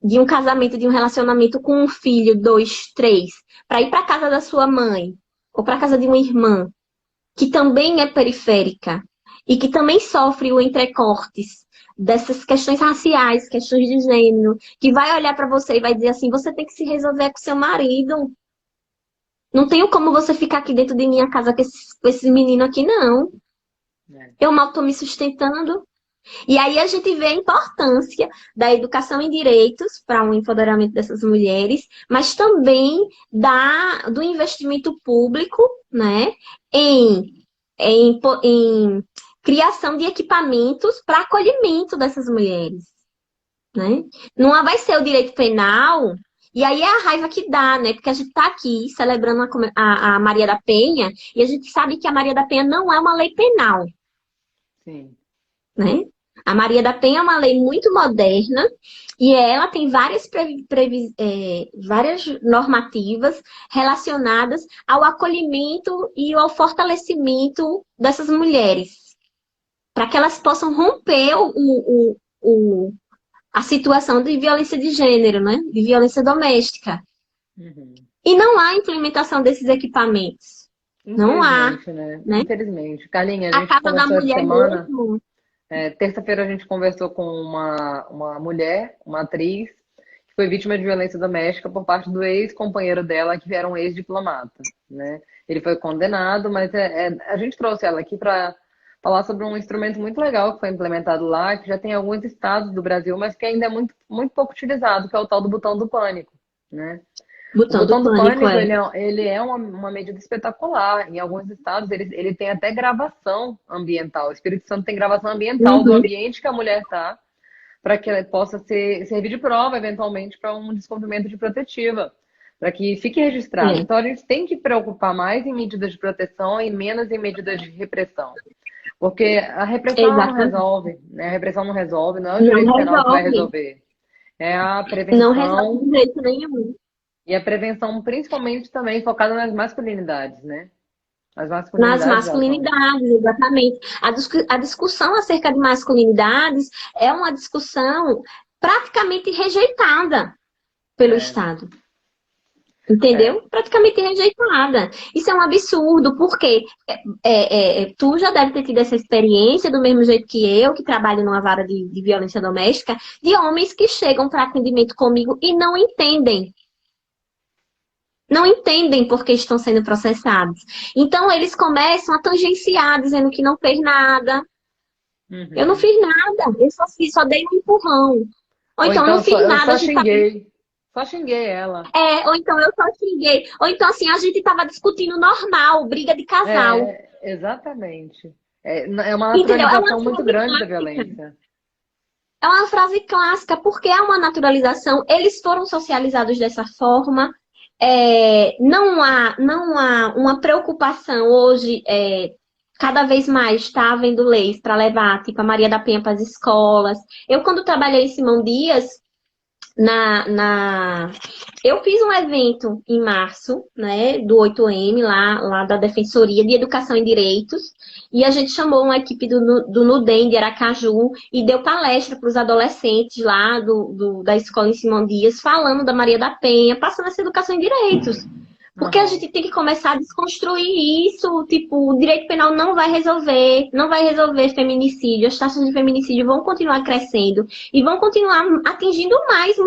de um casamento, de um relacionamento com um filho, dois, três, para ir para casa da sua mãe, ou para casa de uma irmã, que também é periférica, e que também sofre o entrecortes dessas questões raciais, questões de gênero, que vai olhar para você e vai dizer assim, você tem que se resolver com seu marido. Não tenho como você ficar aqui dentro de minha casa com esse menino aqui, não. Né? Eu mal estou me sustentando. E aí a gente vê a importância da educação em direitos para um empoderamento dessas mulheres, mas também do investimento público, né, em criação de equipamentos para acolhimento dessas mulheres, né? Não vai ser o direito penal E aí é a raiva que dá, né? Porque a gente tá aqui celebrando a Maria da Penha e a gente sabe que a Maria da Penha não é uma lei penal, Sim. né? A Maria da Penha é uma lei muito moderna e ela tem várias normativas relacionadas ao acolhimento e ao fortalecimento dessas mulheres, para que elas possam romper a situação de violência de gênero, né? De violência doméstica. Uhum. E não há implementação desses equipamentos. Não há, Infelizmente, né? né? Infelizmente. Carlinha, a A gente Casa da conversou essa Mulher semana. mesmo. Terça-feira a gente conversou com uma mulher, uma atriz, que foi vítima de violência doméstica por parte do ex-companheiro dela, que era um ex-diplomata, né? Ele foi condenado, mas a gente trouxe ela aqui para falar sobre um instrumento muito legal que foi implementado lá, que já tem em alguns estados do Brasil, mas que ainda é muito, muito pouco utilizado, que é o tal do botão do pânico, né? O Botão do botão do pânico, pânico, é. ele é uma medida espetacular. Em alguns estados, ele tem até gravação ambiental. O Espírito Santo tem gravação ambiental do Uhum, ambiente que a mulher está, para que ela possa servir de prova, eventualmente, para um descumprimento de protetiva, para que fique registrado. é. Então, a gente tem que preocupar mais em medidas de proteção e menos em medidas de repressão. Porque a repressão ela não Exatamente. resolve, né? A repressão não resolve, não é o Não direito penal que vai resolve. resolver. É a Não resolve prevenção de jeito nenhum. e a prevenção, principalmente também focada nas masculinidades, né? As Nas masculinidades, elas são. masculinidades, exatamente. A discussão acerca de masculinidades é uma discussão praticamente rejeitada pelo É, Estado. é. Entendeu? Praticamente rejeitada. Isso é um absurdo, porque tu já deve ter tido essa experiência, do mesmo jeito que eu, que trabalho numa vara de violência doméstica, de homens que chegam para atendimento comigo e não entendem. Não entendem por que estão sendo processados. Então, eles começam a tangenciar, dizendo que não fez nada. Eu não Uhum. fiz nada, eu só dei um empurrão. Ou Ou então, então não fiz eu nada, a só gente tá xinguei. Só xinguei ela. ou então eu só xinguei. Ou então, assim, a gente tava discutindo normal, briga de casal. Exatamente. É uma Entendeu? É uma naturalização muito frase grande da clássica. violência. É uma frase clássica, porque é uma naturalização. Eles foram socializados dessa forma. Não há uma preocupação hoje. Cada vez mais está havendo leis para levar, tipo, a Maria da Penha para as escolas. Eu, quando trabalhei em Simão Dias, na, na... Eu fiz um evento em março, né, do 8M, lá da Defensoria de Educação e Direitos, e a gente chamou uma equipe do Nudem de Aracaju e deu palestra para os adolescentes lá da escola em Simão Dias, falando da Maria da Penha, passando essa educação em direitos. Porque a Aham. gente tem que começar a desconstruir isso, tipo, o direito penal não vai resolver feminicídio, as taxas de feminicídio vão continuar crescendo e vão continuar atingindo mais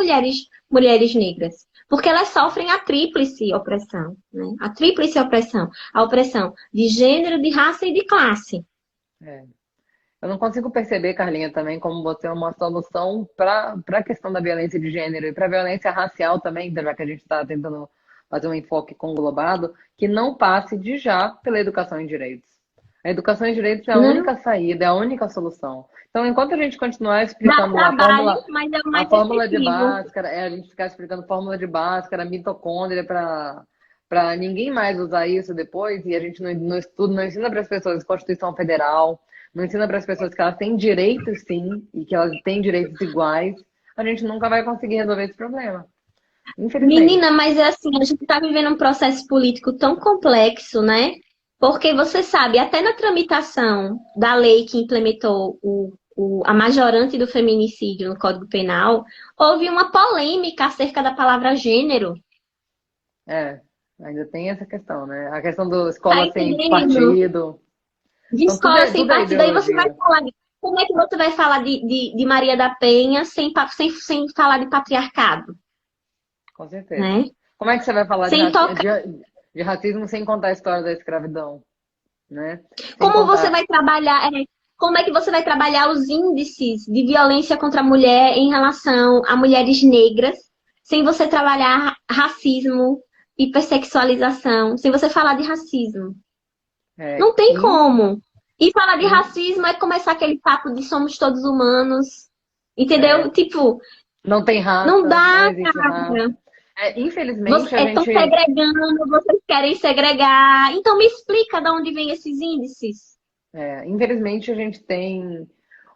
mulheres negras, porque elas sofrem a tríplice opressão, né? A tríplice opressão, a opressão de gênero, de raça e de classe. É. Eu não consigo perceber, Carlinha, também como você é uma solução para a questão da violência de gênero e para a violência racial também, já que a gente está tentando fazer um enfoque conglobado, que não passe de já pela educação em direitos. A educação em direitos é a Não única saída, é a única solução. Então, enquanto a gente continuar dá explicando lá trabalho, mas é o a mais fórmula de efetivo. Bhaskara, a gente ficar explicando fórmula de Bhaskara, mitocôndria, para ninguém mais usar isso depois, e a gente no estudo não ensina para as pessoas Constituição Federal, não ensina para as pessoas que elas têm direitos sim, e que elas têm direitos iguais, a gente nunca vai conseguir resolver esse problema. Infelizmente. Menina, mas é assim, a gente está vivendo um processo político tão complexo, né? Porque você sabe, até na tramitação da lei que implementou a majorante do feminicídio no Código Penal, houve uma polêmica acerca da palavra gênero. É, ainda tem essa questão, né? A questão da Tá escola sem entendendo? partido. De Então, escola sem tudo é partido, aí você vai ideologia, falar como é que você vai falar de Maria da Penha sem falar de patriarcado, com certeza. né? Como é que você vai falar Sem tocar. de racismo sem contar a história da escravidão, né? Sem Como você contar. vai trabalhar, como é que você vai trabalhar os índices de violência contra a mulher em relação a mulheres negras, sem você trabalhar racismo, hipersexualização, sem você falar de racismo? É, Não tem como. E falar de racismo é começar aquele papo de somos todos humanos, entendeu? é, Tipo, não tem não raça, não dá, existe cara. raça. Infelizmente, a Estão gente. segregando, vocês querem segregar. Então me explica de onde vêm esses índices. Infelizmente, a gente tem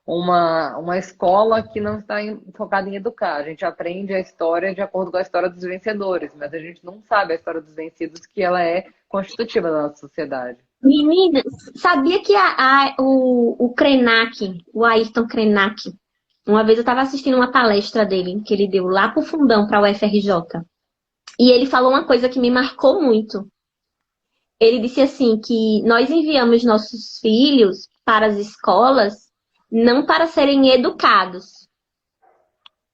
uma escola que não está focada em educar. A gente aprende a história de acordo com a história dos vencedores, mas a gente não sabe a história dos vencidos, que ela é constitutiva da nossa sociedade. Menina, sabia que o Krenak, o Ayrton Krenak, uma vez eu estava assistindo uma palestra dele, que ele deu lá pro fundão, para o UFRJ. E ele falou uma coisa que me marcou muito. Ele disse assim que nós enviamos nossos filhos para as escolas não para serem educados,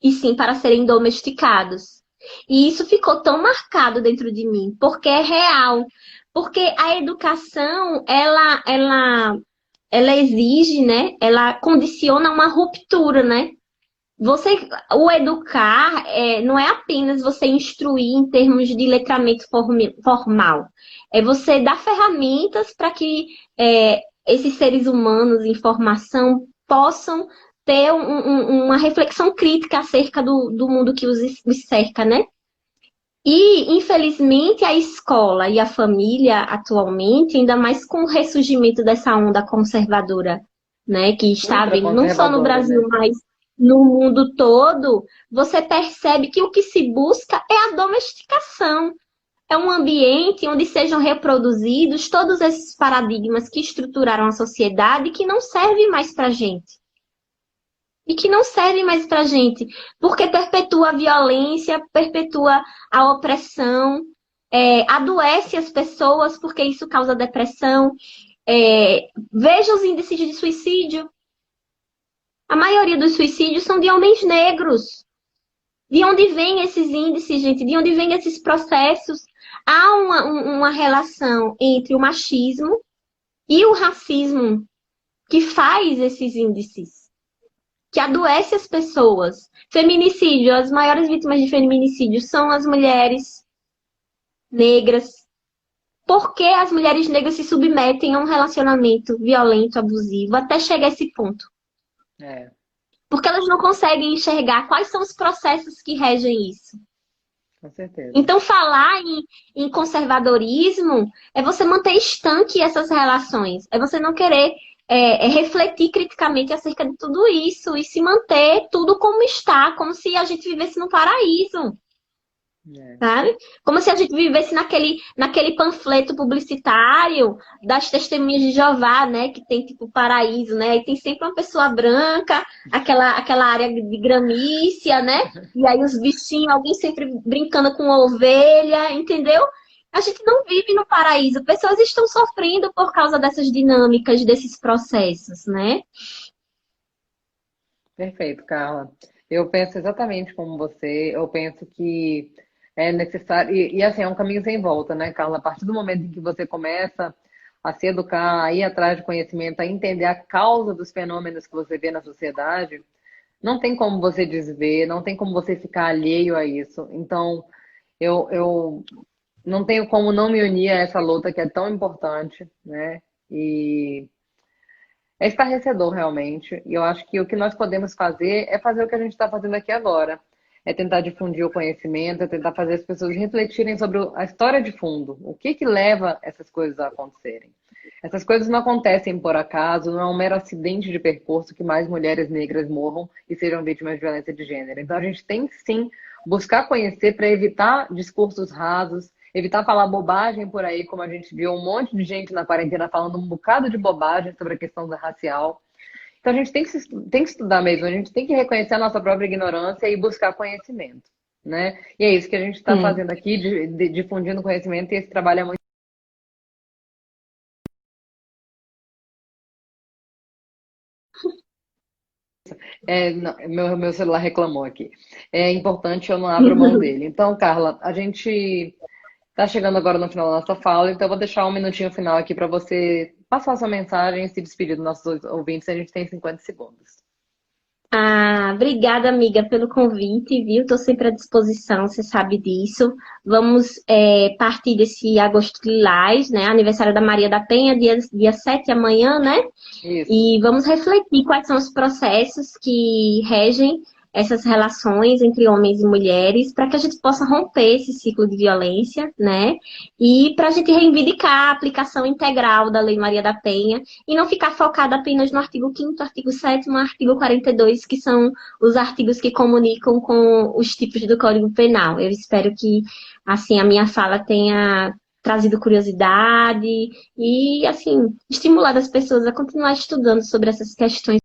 e sim para serem domesticados. E isso ficou tão marcado dentro de mim, porque é real. Porque a educação, ela exige, né? Ela condiciona uma ruptura, né? O educar não é apenas você instruir em termos de letramento formal. É você dar ferramentas para que esses seres humanos em formação possam ter uma reflexão crítica acerca do mundo que os cerca, né? E, infelizmente, a escola e a família atualmente, ainda mais com o ressurgimento dessa onda conservadora, né, que está havendo não só no Ultraconservadora, Brasil, né? mas no mundo todo, você percebe que o que se busca é a domesticação. É um ambiente onde sejam reproduzidos todos esses paradigmas que estruturaram a sociedade e que não servem mais para a gente. E que não servem mais para a gente, porque perpetua a violência, perpetua a opressão, adoece as pessoas, porque isso causa depressão. Veja os índices de suicídio. A maioria dos suicídios são de homens negros. De onde vêm esses índices, gente? De onde vêm esses processos? Há uma relação entre o machismo e o racismo que faz esses índices, que adoece as pessoas. Feminicídio, as maiores vítimas de feminicídio são as mulheres negras. Por que as mulheres negras se submetem a um relacionamento violento, abusivo, até chegar a esse ponto? É, Porque elas não conseguem enxergar quais são os processos que regem isso. com certeza. Então, falar em conservadorismo é você manter estanque essas relações. É você não querer refletir criticamente acerca de tudo isso e se manter tudo como está, como se a gente vivesse num paraíso. Sabe? Como se a gente vivesse naquele panfleto publicitário das testemunhas de Jeová, né? Que tem tipo paraíso, né? E tem sempre uma pessoa branca, aquela área de gramícia, né? E aí os bichinhos, alguém sempre brincando com ovelha, entendeu? A gente não vive no paraíso. Pessoas estão sofrendo por causa dessas dinâmicas, desses processos, né? Perfeito, Carla. Eu penso exatamente como você. Eu penso que é necessário. Assim, é um caminho sem volta, né, Carla? A partir do momento em que você começa a se educar, a ir atrás de conhecimento, a entender a causa dos fenômenos que você vê na sociedade, não tem como você desver, não tem como você ficar alheio a isso. Então, eu não tenho como não me unir a essa luta que é tão importante, né? E é estarrecedor, realmente. E eu acho que o que nós podemos fazer é fazer o que a gente está fazendo aqui agora. É tentar difundir o conhecimento, é tentar fazer as pessoas refletirem sobre a história de fundo. O que que leva essas coisas a acontecerem? Essas coisas não acontecem por acaso, não é um mero acidente de percurso que mais mulheres negras morram e sejam vítimas de violência de gênero. Então a gente tem que sim buscar conhecer para evitar discursos rasos, evitar falar bobagem por aí, como a gente viu um monte de gente na quarentena falando um bocado de bobagem sobre a questão da racial. Então a gente tem que estudar mesmo, a gente tem que reconhecer a nossa própria ignorância e buscar conhecimento, né? E é isso que a gente está fazendo aqui, difundindo conhecimento, e esse trabalho é muito. Meu celular reclamou aqui. É importante, eu não abro mão dele. Então, Carla, a gente tá chegando agora no final da nossa fala, então eu vou deixar um minutinho final aqui para você passar sua mensagem e se despedir dos nossos ouvintes. A gente tem 50 segundos. Obrigada, amiga, pelo convite, viu? Estou sempre à disposição, você sabe disso. Vamos partir desse agosto lilás, né? Aniversário da Maria da Penha, dia 7 amanhã, né? Isso. E vamos refletir quais são os processos que regem essas relações entre homens e mulheres, para que a gente possa romper esse ciclo de violência, né? E para a gente reivindicar a aplicação integral da Lei Maria da Penha e não ficar focada apenas no artigo 5º, artigo 7º, artigo 42, que são os artigos que comunicam com os tipos do Código Penal. Eu espero que, assim, a minha fala tenha trazido curiosidade e, assim, estimulado as pessoas a continuar estudando sobre essas questões